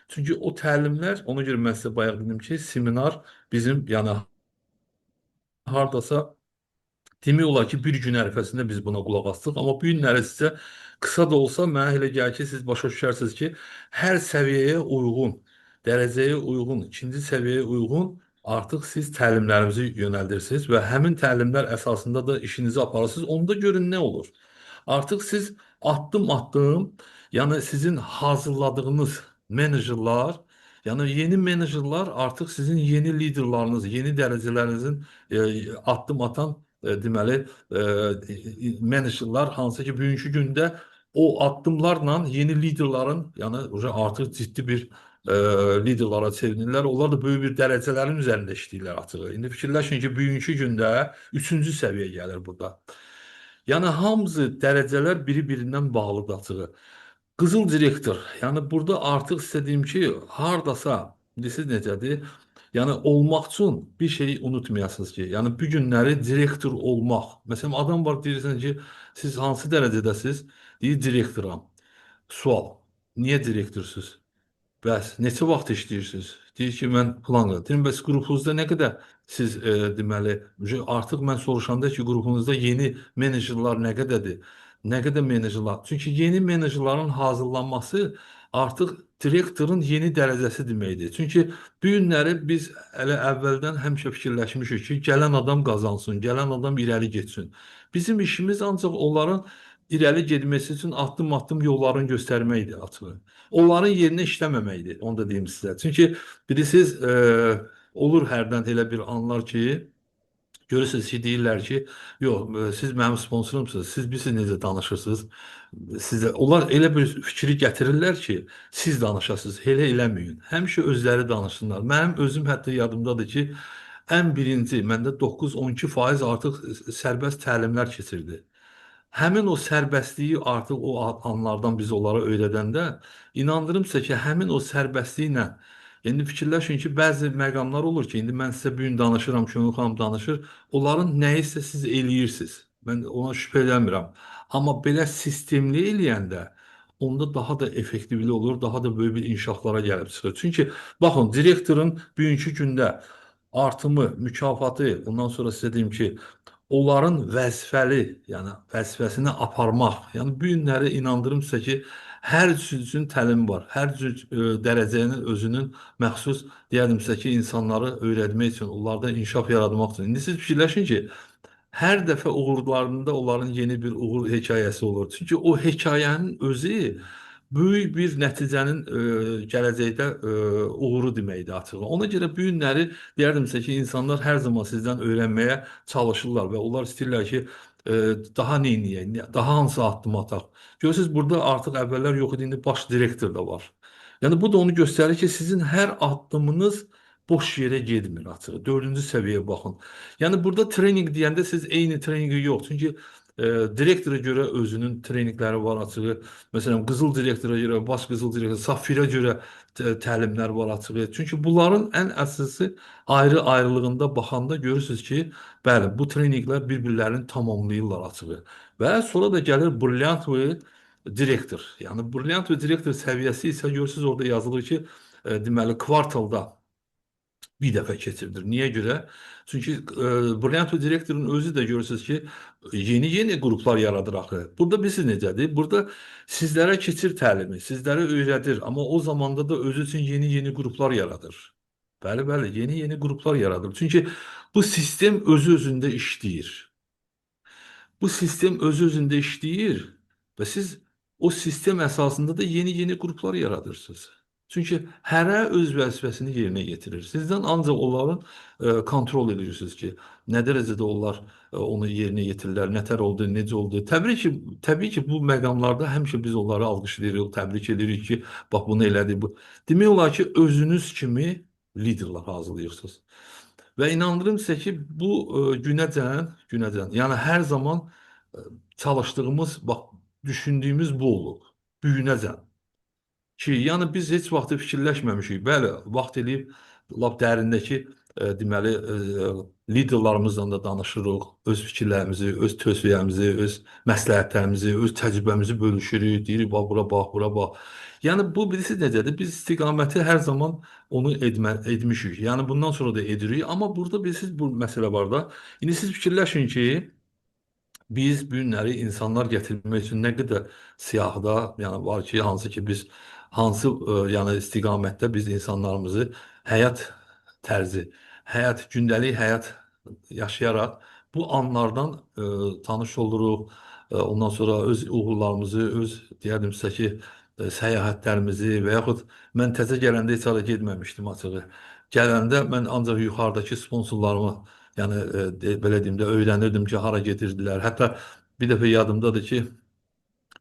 Çünki o təlimlər, ona görə mən sizə bayaq dedim ki, seminar bizim, yəni hardasa demək olar ki, bir gün ərəfəsində biz buna qulaq asdıq. Amma bu günləri sizə qısa da olsa mənə elə gəlir ki, siz başa düşərsiniz ki, hər səviyyəyə uyğun, dərəcəyə uyğun, ikinci səviyyəyə uyğun artıq siz təlimlərinizi yönəldirsiniz və həmin təlimlər əsasında da işinizi aparırsınız. Onda görün nə olur? Artıq siz addım-addım, yəni sizin hazırladığınız menecerlar, yəni yeni menecerlar artıq sizin yeni liderlarınız, yeni dərəcələrinizin addım atan deməli menecerlar hansı ki bugünkü gündə o addımlarla yeni liderların, yəni artıq ciddi bir liderlara çevrilirlər. Onlar da böyük bir dərəcələrin üzərində işləyirlər açığı. İndi fikirləşin ki, bugünkü gündə üçüncü səviyyə gəlir burada. Yəni hamısı dərəcələr biri-birindən bağlıdır açığı. Qızıl direktor, yəni burada artıq sizə deyim ki, hardasa, bilirsiniz necədir? Yəni olmaq üçün bir şeyi unutmayasınız ki, yəni bu günləri direktor olmaq. Məsələn, adam var deyirsiniz ki, siz hansı dərəcədəsiz? Deyir, direktoram. Sual, niyə direktorsuz? Bəs neçə vaxt işləyirsiniz? Deyir ki, mən plan qırdım. Deyim, bəs qrupunuzda nə qədər siz deməli, artıq mən soruşanda ki, qrupunuzda yeni menecerlar nə qədərdir? Nə qədər menecerlar? Çünki yeni menecerların hazırlanması artıq direktorun yeni dərəcəsi deməkdir. Çünki bu günləri biz elə əvvəldən həmişə fikirləşmişik ki, gələn adam qazansın, gələn adam irəli getsin. Bizim işimiz ancaq onların irəli getməsi üçün addım-addım yollarını göstərməkdir açığı. Onların yerinə işləməməkdir, onu da deyim sizə. Çünki bilirsiniz, olur hərdən elə bir anlar ki, görürsünüz ki, deyirlər ki, yox, siz mənim sponsorumsunuz, siz bilirsiniz necə danışırsınız. Sizə, onlar elə bir fikri gətirirlər ki, siz danışasınız, elə eləməyin. Həmişə özləri danışsınlar. Mənim özüm hətta yadımdadır ki, ən birinci, məndə 9-12% artıq sərbəst təlimlər keçirdi. Həmin o sərbəstliyi artıq o anlardan biz onlara öyrədəndə, inandırım sizə ki, həmin o sərbəstliklə, indi fikirləşin ki, bəzi məqamlar olur ki, indi mən sizə bu gün danışıram, Könül xanım danışır, onların nəyisə siz eləyirsiniz. Mən ona şübhə eləmirəm. Amma belə sistemli eləyəndə, onda daha da effektivli olur, daha da böyük bir inkişaflara gəlib çıxır. Çünki, baxın, direktorun bugünkü gündə artımı, mükafatı, ondan sonra sizə deyim ki, onların vəzifəli, yəni vəzifəsini aparmaq. Yəni bu günləri inandırım sizə ki, hər üçün təlim var. Hər cür dərəcənin özünün məxsus, deyərdim sizə ki, insanları öyrətmək üçün, onlarda inkişaf yaratmaq üçün. İndi siz fikirləşin ki, hər dəfə uğurlarında onların yeni bir uğur hekayəsi olur. Çünki o hekayənin özü böyük bir nəticənin gələcəkdə uğuru deməkdir açığı. Ona görə bu günləri deyərdimsə ki, insanlar hər zaman sizdən öyrənməyə çalışırlar və onlar istəyirlər ki, e, daha nə edək, daha hansı addım ataq. Görürsüz, burada artıq əvvəllər yox idi, indi baş direktor da var. Yəni bu da onu göstərir ki, sizin hər addımınız boş yerə getmir açığı. Dördüncü səviyyəyə baxın. Yəni burada treninq deyəndə siz eyni treninqi yox. Çünki direktora görə özünün treninqləri var açığı. Məsələn, qızıl direktora görə, baş qızıl direktor, safirə görə təlimlər var açığı. Çünki bunların ən əsası ayrı-ayrılığında baxanda görürsüz ki, bəli, bu treninqlər bir-birlərini tamamlayırlar açığı. Və sonra da gəlir brilliant və direktor. Yəni brilliant və direktor səviyyəsi isə görürsüz orada yazılır ki, deməli kvartalda bir dəfə keçirilir. Niyə görə? Çünki brilliant və direktorun özü də görürsüz ki, yeni-yeni qruplar yaradır axı. Burada bilirsiniz necədir? Burada sizlərə keçir təlimi, sizlərə öyrədir, amma o zamanda da özü üçün yeni-yeni qruplar yaradır. Bəli, bəli, yeni-yeni qruplar yaradır. Çünki bu sistem özü-özündə işləyir. Bu sistem özü-özündə işləyir və siz o sistem əsasında da yeni-yeni qruplar yaradırsınız. Çünki hərə öz vəzifəsini yerinə yetirir. Sizdən ancaq onların kontrol edirsiniz ki, nə dərəcədə onlar onu yerinə yetirirlər, nətər oldu, necə oldu. Təbii ki, bu məqamlarda həmişə biz onları alqışlayırıq, təbrik edirik ki, bax bunu elədi. Demək olar ki, özünüz kimi liderlər hazırlayırsınız. Və inandırım sizə ki, bu günəcən, yəni hər zaman çalışdığımız, bax, düşündüyümüz bu olub, bu günəcən. Ki, yəni biz heç vaxt fikirləşməmişik. Bəli, vaxt eləyib lap dərindəki deməli liderlarımızla da danışırıq, öz fikirlərimizi, öz tövsiyəmizi, öz məsləhətlərimizi, öz təcrübəmizi bölüşürük, deyirik bax bura bax, bura bax. Yəni bu bilirsiniz necədir? Biz istiqaməti hər zaman onu etmişik. Yəni bundan sonra da edirik, amma burada bilirsiniz bu məsələ var da. İndi siz fikirləşin ki, biz bu günləri insanlar gətirmək üçün nə qədər siyahıda, yəni var ki, hansı ki biz hansı yəni istiqamətdə biz insanlarımızı həyat tərzi, gündəlik həyat yaşayaraq bu anlardan tanış oluruq. Ondan sonra öz uğurlarımızı, öz deyərdim sizə ki, səyahətlərimizi və yaxud mən təzə gələndə heç hara getməmişdim açığı. Gələndə mən ancaq yuxarıdakı sponsorlarımı yəni belə deyim də öyrənirdim ki, hara gedirdilər. Hətta bir dəfə yadımdadır ki,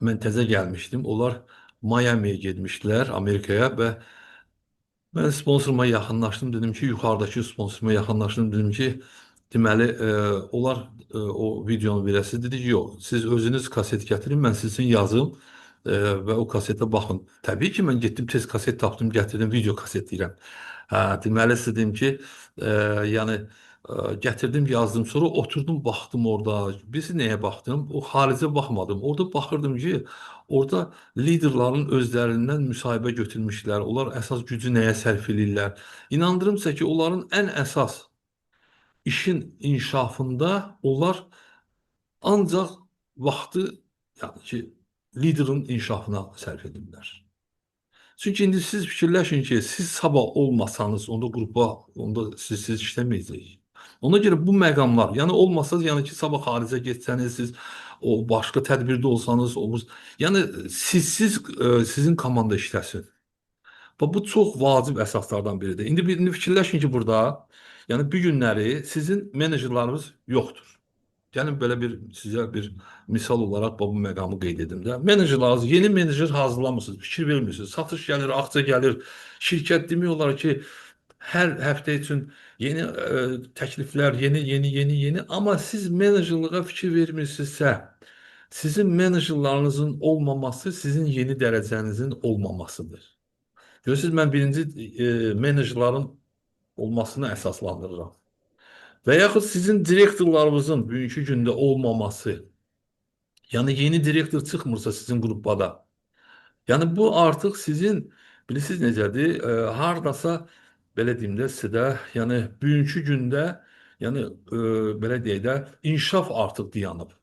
mən təzə gəlmişdim. Onlar Miami'yə getmişdilər, Amerikaya və mən sponsoruma yaxınlaşdım. Dedim ki, yuxarıdakı sponsoruma yaxınlaşdım. Dedim ki, deməli, onlar o videonu verəsiz. Dedi ki, yox, siz özünüz kaset gətirin, mən sizin yazım və o kasetə baxın. Təbii ki, mən getdim, tez kaset tapdım, gətirdim, video kaset deyirəm. Deməli, sizə deyim ki, yəni, gətirdim, yazdım, sonra oturdum, baxdım orada. Bilirsiz nəyə baxdım? O xaricə baxmadım. Orada baxırdım ki, orada liderların özlərindən müsahibə götürmüşlər. Onlar əsas gücü nəyə sərf edirlər? İnandırımsa ki, onların ən əsas işin inkişafında onlar ancaq vaxtı, yəni ki, liderin inkişafına sərf edirlər. Çünki indi siz fikirləşin ki, siz sabah olmasanız, onda siz işləməyəcək. Ona görə bu məqamlar, yəni olmasanız, yəni ki, sabah xaricə getsəniz, siz o başqa tədbirdə olsanız, yəni sizin komanda işləsin. Bu çox vacib əsaslardan biridir. İndi fikirləşin ki, burada, yəni bu günləri sizin menecerlarınız yoxdur. Gəlin belə sizə bir misal olaraq bu məqamı qeyd edim də. Menecerlarınız, yeni menecer hazırlamırsınız, fikir vermirsiniz. Satış gəlir, aksiya gəlir. Şirkət demək olar ki, hər həftə üçün yeni təkliflər, yeni. Amma siz menecerlığa fikir vermirsinizsə, sizin menecerlarınızın olmaması sizin yeni dərəcənizin olmamasıdır. Görürsünüz, mən birinci menecerların olmasını əsaslandırıram. Və yaxud sizin direktorlarınızın bugünkü gündə olmaması, yəni yeni direktor çıxmırsa sizin qrupda, yəni bu artıq sizin, bilirsiniz necədir, hardasa, belə deyim də sizə, yəni bugünkü gündə, yəni belə deyək də, inkişaf artıq dayanıb.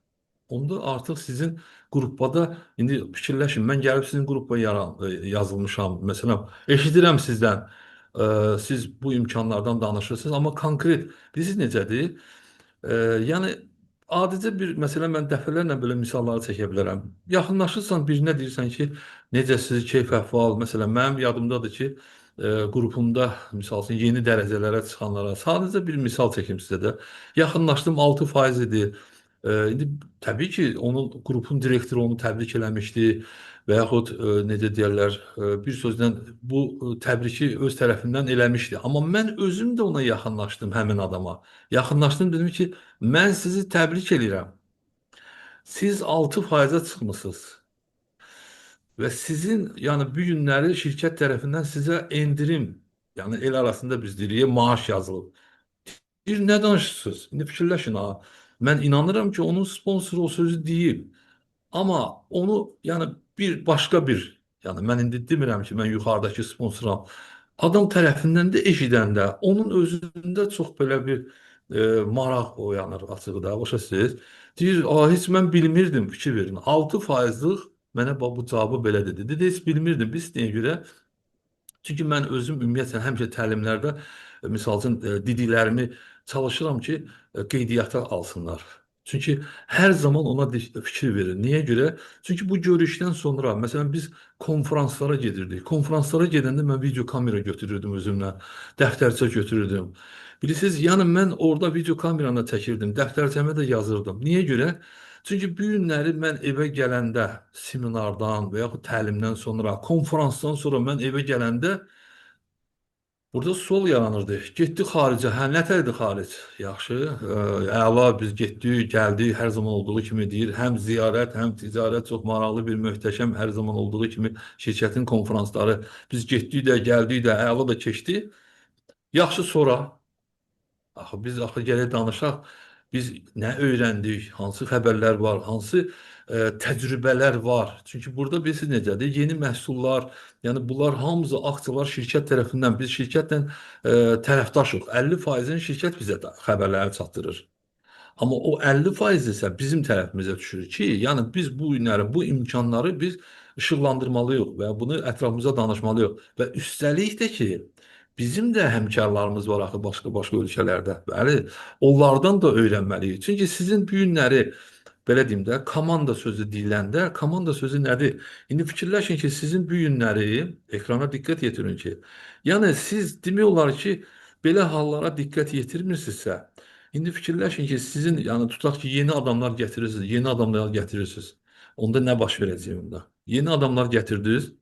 Onda artıq sizin qrupda, indi fikirləşin, mən gəlib sizin qrupa yazılmışam, məsələn, eşidirəm sizdən, siz bu imkanlardan danışırsınız, amma konkret, bilirsiniz necədir? Yəni, adicə bir məsələn mən dəfələrlə belə misalları çəkə bilərəm. Yaxınlaşırsan birinə deyirsən ki, necəsiz, keyf əhval. Məsələn, mənim yadımdadır ki, qrupumda misal üçün yeni dərəcələrə çıxanlara sadəcə bir misal çəkim sizə də. Yaxınlaşdım 6% idi. İndi təbii ki, onu qrupun direktoru onu təbrik eləmişdi və yaxud necə deyərlər, bir sözlə bu təbriki öz tərəfindən eləmişdi. Amma mən özüm də ona yaxınlaşdım həmin adama. Yaxınlaşdım dedim ki, mən sizi təbrik edirəm. Siz 6%-ə çıxmısınız. Və sizin yəni bu günləri şirkət tərəfindən sizə endirim, yəni el arasında biz deyirik, maaş yazılıb. Bir nə danışırsınız? İndi fikirləşin ha. Mən inanıram ki, onun sponsoru o sözü deyib. Amma onu yəni bir başqa bir, yəni mən indi demirəm ki, mən yuxarıdakı sponsoram. Adam tərəfindən də eşidəndə onun özündə çox belə bir maraq oyanır açığı da. Başa düşürsüz? Deyir, heç mən bilmirdim, fikir verin. 6%-lıq mənə bax bu cavabı belə dedi. Dedi, heç bilmirdim. Biz nəyə görə? Çünki mən özüm ümumiyyətlə həmişə təlimlərdə misal üçün dediklərimi çalışıram ki, qeydiyyata alsınlar. Çünki hər zaman ona fikir verir. Niyə görə? Çünki bu görüşdən sonra, məsələn biz konferanslara gedirdik. Konferanslara gedəndə mən video kamera götürürdüm özümlə, dəftərçə götürürdüm. Bilirsiniz, yəni mən orada video kameranı çəkirdim, dəftərçəmə də yazırdım. Niyə görə? Çünki bu günləri mən evə gələndə seminardan və yaxud təlimdən sonra, konferansdan sonra mən evə gələndə burada sual yaranırdı. Getdik xaricə. Hə, nətərdir xaric? Yaxşı, əla, biz getdik, gəldik, hər zaman olduğu kimi deyir. Həm ziyarət, həm ticarət çox maraqlı bir möhtəşəm, hər zaman olduğu kimi şirkətin konferansları. Biz getdik də, gəldik də, əla da keçdi. Yaxşı, sonra axı biz gərək danışaq. Biz nə öyrəndik, hansı xəbərlər var, hansı təcrübələr var. Çünki burada bilirsiniz necədir? Yeni məhsullar, yəni bunlar hamısı aksiyalar şirkət tərəfindən. Biz şirkətlə tərəfdaşıq. 50%-in şirkət bizə xəbərləri çatdırır. Amma o 50% isə bizim tərəfimizə düşür ki, yəni biz bu günləri, bu imkanları biz işıqlandırmalıyıq və bunu ətrafımıza danışmalıyıq. Və üstəlik də ki, bizim də həmkarlarımız var axı başqa ölkələrdə. Bəli, onlardan da öyrənməliyik. Çünki sizin bu günləri belə deyim də, komanda sözü deyiləndə, komanda sözü nədir? İndi fikirləşin ki, sizin bu günləri ekrana diqqət yetirin ki, yəni siz demək olar ki, belə hallara diqqət yetirmirsinizsə, indi fikirləşin ki, sizin, yəni tutaq ki, yeni adamlar gətirirsiniz, yeni adamlar gətirirsiniz. Onda nə baş verəcək onda? Yeni adamlar gətirdiniz.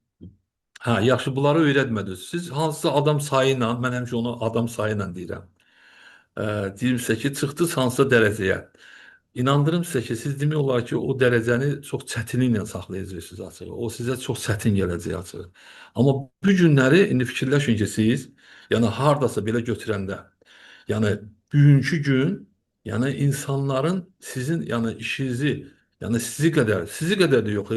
Hə, yaxşı, bunları öyrətmədiniz. Siz hansısa adam sayı ilə, mən həmişə onu adam sayı ilə deyirəm. Deyirsə ki, çıxdınız hansısa dərəcəyə. İnandırım sizə ki, siz demək olar ki, o dərəcəni çox çətinliklə saxlayacaqsınız açığı. O sizə çox çətin gələcək açığı. Amma bu günləri indi fikirləşin ki, siz, yəni hardasa belə götürəndə, yəni bugünkü gün, yəni insanların sizin yəni işinizi, yəni sizi qədər də yox,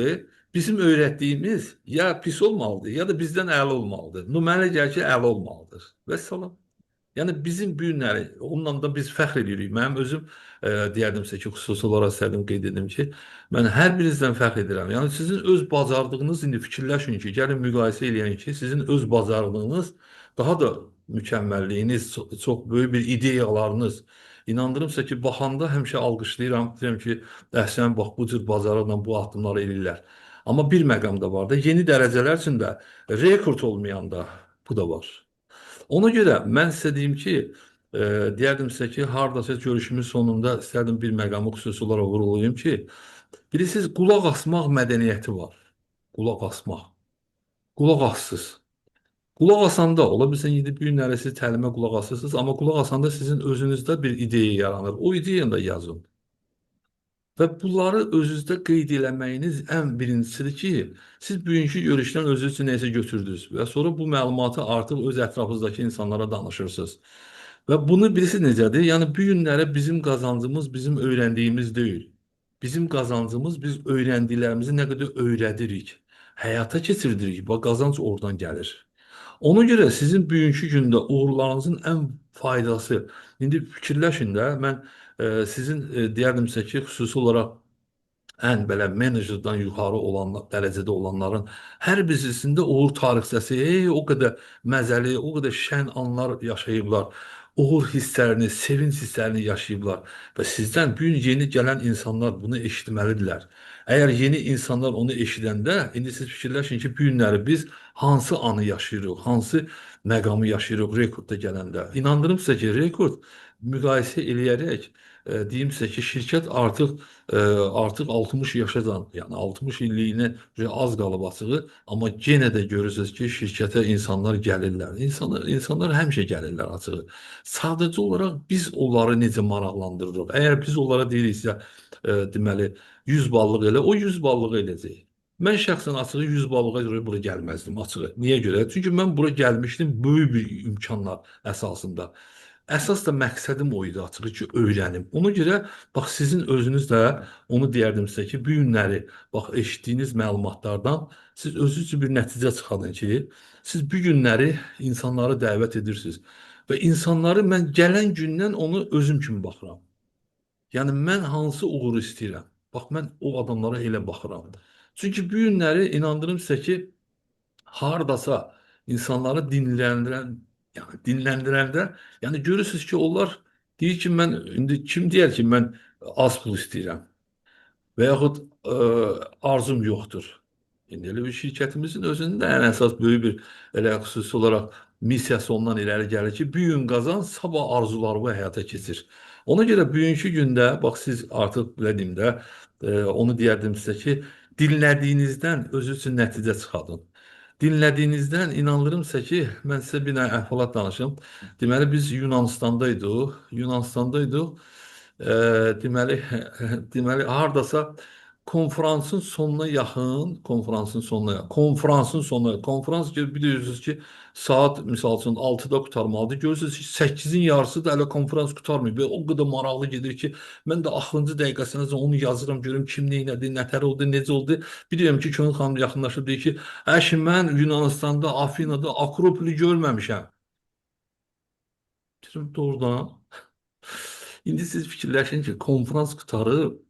bizim öyrətdiyimiz ya pis olmalıdır, ya da bizdən əla olmalıdır. Nümunələ gəlir ki, əla olmalıdır. Vəssalam. Yəni bizim bu günləri, onunla da biz fəxr edirik. Mənim özüm deyərdimsə ki, xüsusi olaraq istədim qeyd edim ki, mən hər birinizdən fəxr edirəm. Yəni sizin öz bacardığınız, indi fikirləşin ki, gəlin müqayisə edin ki, sizin öz bacardığınız, daha da mükəmməlliyiniz, çox böyük bir ideyalarınız. İnandırımsa ki, baxanda həmişə alqışlayıram. Deyirəm ki, əhsən, bax, bu cür bacarıqla bu addımları eləyirlər. Amma bir məqam da var da, yeni dərəcələr üçün də rekord olmayanda bu da var. Ona görə mən sizə deyim ki, deyərdim sizə ki, hardasa görüşümüz sonunda istərdim bir məqamı xüsusi olaraq vurğulayım ki, bilirsiniz, qulaq asmaq mədəniyyəti var. Qulaq asmaq. Qulaq assız. Qulaq asanda, ola bilsin, bu günləri siz təlimə qulaq asırsınız, amma qulaq asanda sizin özünüzdə bir ideya yaranır. O ideyanı da yazın. Və bunları özünüzdə qeyd eləməyiniz ən birincisidir ki, siz bugünkü görüşdən özünüz üçün nəsə götürdünüz və sonra bu məlumatı artıq öz ətrafınızdakı insanlara danışırsınız. Və bunu bilirsiniz necədir? Yəni, bu günlərə bizim qazancımız bizim öyrəndiyimiz deyil. Bizim qazancımız biz öyrəndiklərimizi nə qədər öyrədirik, həyata keçirdirik və qazanc oradan gəlir. Ona görə sizin bugünkü gündə uğurlarınızın ən faydası, indi fikirləşin də, mən sizin deyərdimsə ki, xüsusi olaraq ən belə menecerdən yuxarı olan dərəcədə olanların hər birisində uğur tarixçəsi, o qədər məzəli, o qədər şən anlar yaşayıblar. uğur hisslərini, sevinç hisslərini yaşayıblar və sizdən bu gün yeni gələn insanlar bunu eşitməlidirlər. Əgər yeni insanlar onu eşidəndə, indi siz fikirləşin ki, bu günləri biz hansı anı yaşayırıq, hansı məqamı yaşayırıq rekordda gələndə. İnandırım sizə ki, rekord müqayisə eləyərək deyim sizə ki, şirkət artıq 60 yaşadan, yəni 60 illiyinə az qalıb açığı, amma yenə də görürsünüz ki, şirkətə insanlar gəlirlər. İnsanlar həmişə gəlirlər açığı. Sadəcə olaraq biz onları necə maraqlandırırıq? Əgər biz onlara deyiriksə, deməli 100 ballıq elə, o 100 ballıq eləyəcək. Mən şəxsən açığı 100 ballığa görə bura gəlməzdim açığı. Niyə görə? Çünki mən bura gəlmişdim böyük bir imkanlar əsasında. Əsas da məqsədim o idi açığı ki, öyrənim. Ona görə bax sizin özünüz də onu deyərdim sizə ki, bu günləri bax eşitdiyiniz məlumatlardan siz özünüz üçün bir nəticə çıxardın ki, siz bu günləri insanları dəvət edirsiniz və insanları mən gələn gündən onu özüm kimi baxıram. Yəni mən hansı uğuru istəyirəm? Bax mən o adamlara elə baxıram. Çünki bu günləri inandırım sizə ki, hardasa insanları dinləndirəndə, yəni görürsünüz ki, onlar deyir ki, mən indi kim deyər ki, mən az pul istəyirəm və yaxud arzum yoxdur. İndi elə bir şirkətimizin özünün də ən əsas böyük bir elə xüsusi olaraq missiyası ondan irəli gəlir ki, bu gün qazan, sabah arzularımı həyata keçir. Ona görə bugünkü gündə, bax siz artıq belə deyim də, onu deyərdim sizə ki, dinlədiyinizdən özü üçün nəticə çıxardın. Dinlədiyinizdən inanırım sizə ki, mən sizə bir dənə əhvalat danışım. Deməli, biz Yunanıstandaydıq. Deməli, hardasa konfrans biliyorsunuz ki, saat misal üçün 6-da qurtarmalıdır. Görürsünüz ki, 8-in yarısı da hələ konfrans qurtarmıyor. Belə o qədər maraqlı gedir ki, mən də axırıncı dəqiqəsinə onu yazıram, görüm kim neynədi, nətər oldu, necə oldu. Biliyorum ki, Könül xanım yaxınlaşıb deyir ki, əşi mən Yunanıstanda, Afinada Akropoli görməmişəm. Dedim, doğrudan. İndi siz fikirləşin ki, konfrans qutarıb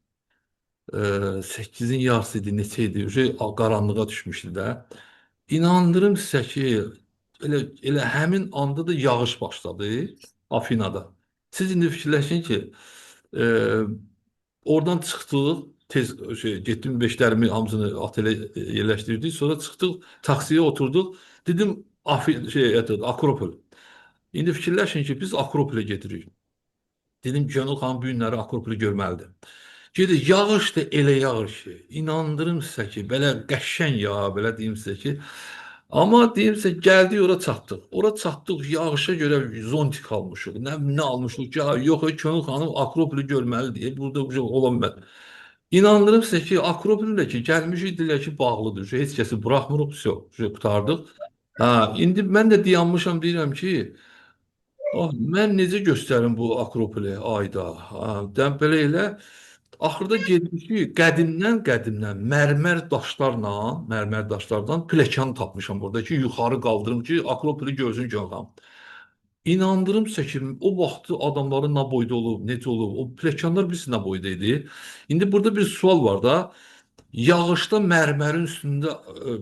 8-in yarısı idi, neçə idi, qaranlığa düşmüşdü də. İnandırım sizə ki, elə həmin anda da yağış başladı Afinada. Siz indi fikirləşin ki, oradan çıxdıq, tez getdim beşlərimi hamısını otelə yerləşdirdik, sonra çıxdıq, taksiyə oturduq, dedim Akropol. İndi fikirləşin ki, biz Akropolə gedirik. Dedim, Könül xanım bu günləri Akropoli görməlidir. Gedir, yağış da elə yağır ki, inandırım sizə ki, belə qəşəng yağ, belə deyim sizə ki. Amma deyim sizə, gəldik, ora çatdıq. Ora çatdıq, yağışa görə zontik almışıq. Nə almışıq ki, yox, Könül xanım Akropoli görməlidir. Burada olan mən. İnandırım sizə ki, Akropoli ki, gəlmişik, deyirlər ki, bağlıdır. Heç kəsi buraxmırıq, qutardıq. İndi mən də dayanmışam, deyirəm ki, mən necə göstərim bu Akropoli ayda? Belə elə. Axırda gedir ki, qədimdən mərmər daşlardan pləkan tapmışam burada ki, yuxarı qaldırım ki, Akropoli görsün görəm. İnandırım sizə ki, o vaxtı adamların nə boyda olub, necə olub, o pləkanlar bilsin nə boyda idi. İndi burada bir sual var da, yağışda mərmərin üstündə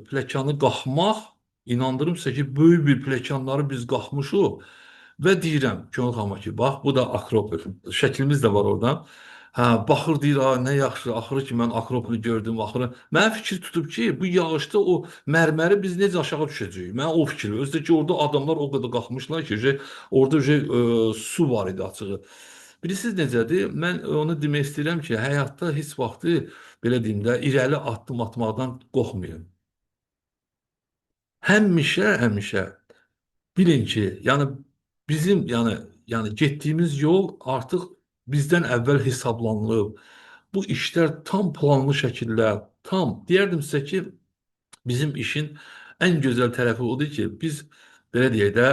pləkanı qalxmaq, inandırım sizə ki, böyük bir pləkanları biz qalxmışıq və deyirəm Könül xanıma ki, bax, bu da Akropol. Şəklimiz də var oradan. Baxır deyir, nə yaxşı, axırı ki, mən Akropoli gördüm, axırı. Mən fikir tutub ki, bu yağışda o mərməri biz necə aşağı düşəcəyik? Mən o fikir, özdə ki, orada adamlar o qədər qalxmışlar ki, orada su var idi açığı. Bilirsiniz necədir? Mən onu demək istəyirəm ki, həyatda heç vaxtı, belə deyim də, irəli addım atmaqdan qorxmayın. Həmişə bilin ki, yəni bizim, yəni getdiyimiz yol artıq bizdən əvvəl hesablanılıb. Bu işlər tam planlı şəkildə, deyərdim sizə ki, bizim işin ən gözəl tərəfi odur ki, biz, belə deyək də,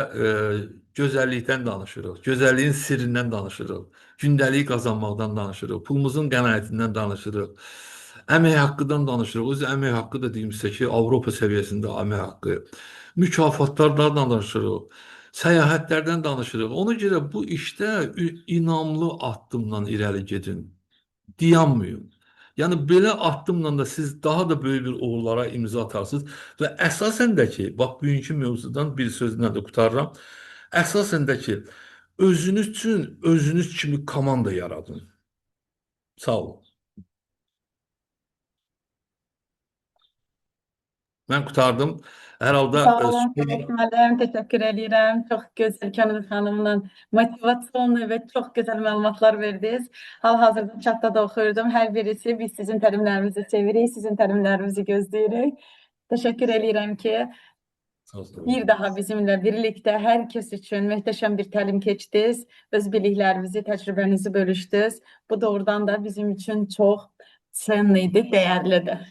gözəllikdən danışırıq, gözəlliyin sirrindən danışırıq, gündəlik qazanmaqdan danışırıq, pulumuzun qənaətindən danışırıq, əmək haqqıdan danışırıq. Özü əmək haqqı da deyim sizə ki, Avropa səviyyəsində əmək haqqı, mükafatlardan danışırıq, səyahətlərdən danışırıq. Ona görə bu işdə inamlı addımla irəli gedin. Dayanmayın. Yəni, belə addımla da siz daha da böyük bir uğurlara imza atarsınız və əsasən də ki, bax, bugünkü mövzudan bir sözlə də qutarıram. Əsasən də ki, özünüz üçün özünüz kimi komanda yaradın. Sağ olun. Mən qurtardım. Hər halda Sağ olun Filiz müəllim, təşəkkür edirəm. Çox gözəl Könül xanımla motivasiyonlu və çox gözəl məlumatlar verdiniz. Hal-hazırda chatda da oxuyurdum. Hər birisi biz sizin təlimlərinizi sevirik, sizin təlimlərinizi gözləyirik. Təşəkkür edirəm ki, Sağ olun. bir daha bizimlə birlikdə hər kəs üçün möhtəşəm bir təlim keçdiniz. Öz biliklərinizi, təcrübənizi bölüşdünüz. Bu doğrudan da bizim üçün çox cenni idi, dəyərlidir.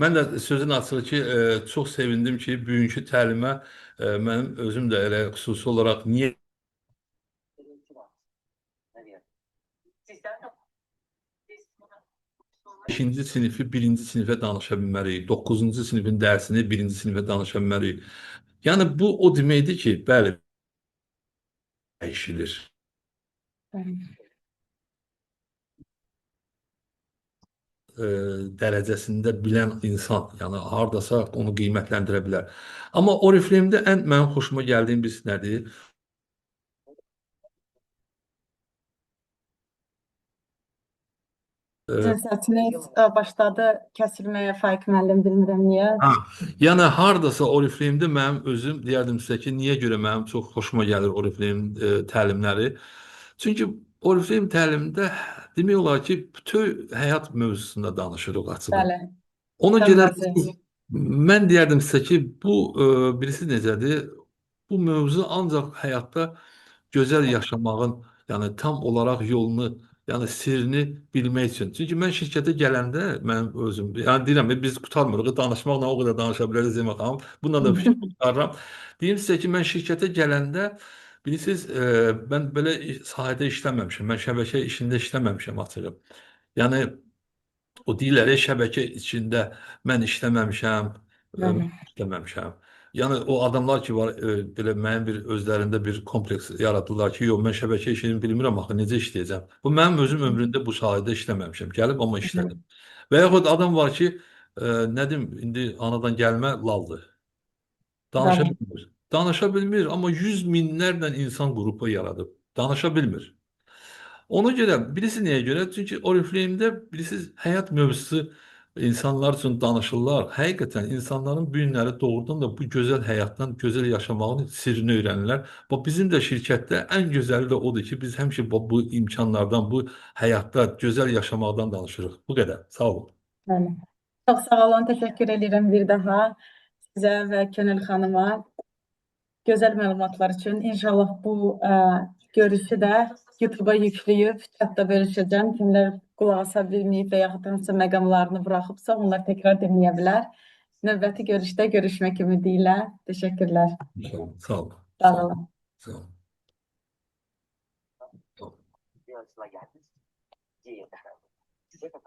Mən də sözün açığı ki, çox sevindim ki, bugünkü təlimə mənim özüm də elə xüsusi olaraq niyə ikinci sinifi birinci sinifə danışa bilməliyik, 9-cu sinifin dərsini birinci sinifə danışa bilməliyik. Yəni bu o deməkdir ki, bəli, dəyişilir. Dərəcəsində bilən insan, yəni hardasa onu qiymətləndirə bilər. Amma Oriflame-də ən mənim xoşuma gəldiyim bir nədir? Sizin səsiniz başladı kəsilməyə Faik müəllim, bilmirəm niyə. Yəni hardasa Oriflame-də mənim özüm deyərdim sizə ki, niyə görə mənim çox xoşuma gəlir Oriflame təlimləri? Çünki Oriflame təlimində demək olar ki, bütün həyat mövzusunda danışırıq açığı. Bəli. Ona Sən görə vəziyyət. mən deyərdim sizə ki, bu birisi necədir? Bu mövzu ancaq həyatda gözəl yaşamağın, yəni tam olaraq yolunu, yəni sirrini bilmək üçün. Çünki mən şirkətə gələndə mənim özüm, yəni deyirəm biz qurtarmırıq, danışmaqla o qədər danışa biləriz Zeynəb xanım. Bununla da fikir qurtarıram. Deyim sizə ki, mən şirkətə gələndə bilirsiniz, mən belə sahədə işləməmişəm. Mən şəbəkə işində işləməmişəm açığı. Yəni o deyirlər, şəbəkə içində mən işləməmişəm, Bəli. işləməmişəm. Yəni o adamlar ki var, belə mənim bir özlərində bir kompleks yaratdılar ki, yox mən şəbəkə işini bilmirəm axı necə işləyəcəm. Bu mənim özüm ömrümdə bu sahədə işləməmişəm. Gəlib amma işlədim. Və yaxud adam var ki, nə deyim, indi anadan gəlmə laldır. Danışa Bəli. bilmir. Danışa bilmir, amma yüz minlərlə insan qrupu yaradıb. Danışa bilmir. Ona görə, birisi nəyə görə? Çünki Oriflame-də bilirsiniz, həyat mövzusu insanlar üçün danışırlar. Həqiqətən insanların bu günləri doğrudan da bu gözəl həyatdan, gözəl yaşamağın sirrini öyrənirlər. Bax, bizim də şirkətdə ən gözəli də odur ki, biz həmişə bu imkanlardan, bu həyatda gözəl yaşamaqdan danışırıq. Bu qədər. Sağ olun. Bəli. Çox sağ olun, təşəkkür edirəm bir daha sizə və Könül xanıma gözəl məlumatlar üçün. İnşallah bu görüşü də YouTube-a yükləyib, chatda bölüşəcəm. Kimlər qulaq asa bilməyib və yaxud hansısa məqamlarını buraxıbsa, onlar təkrar dinləyə bilər. Növbəti görüşdə görüşmək ümidi ilə. Təşəkkürlər. Sağ olun. Sağ olun. Sağ olun.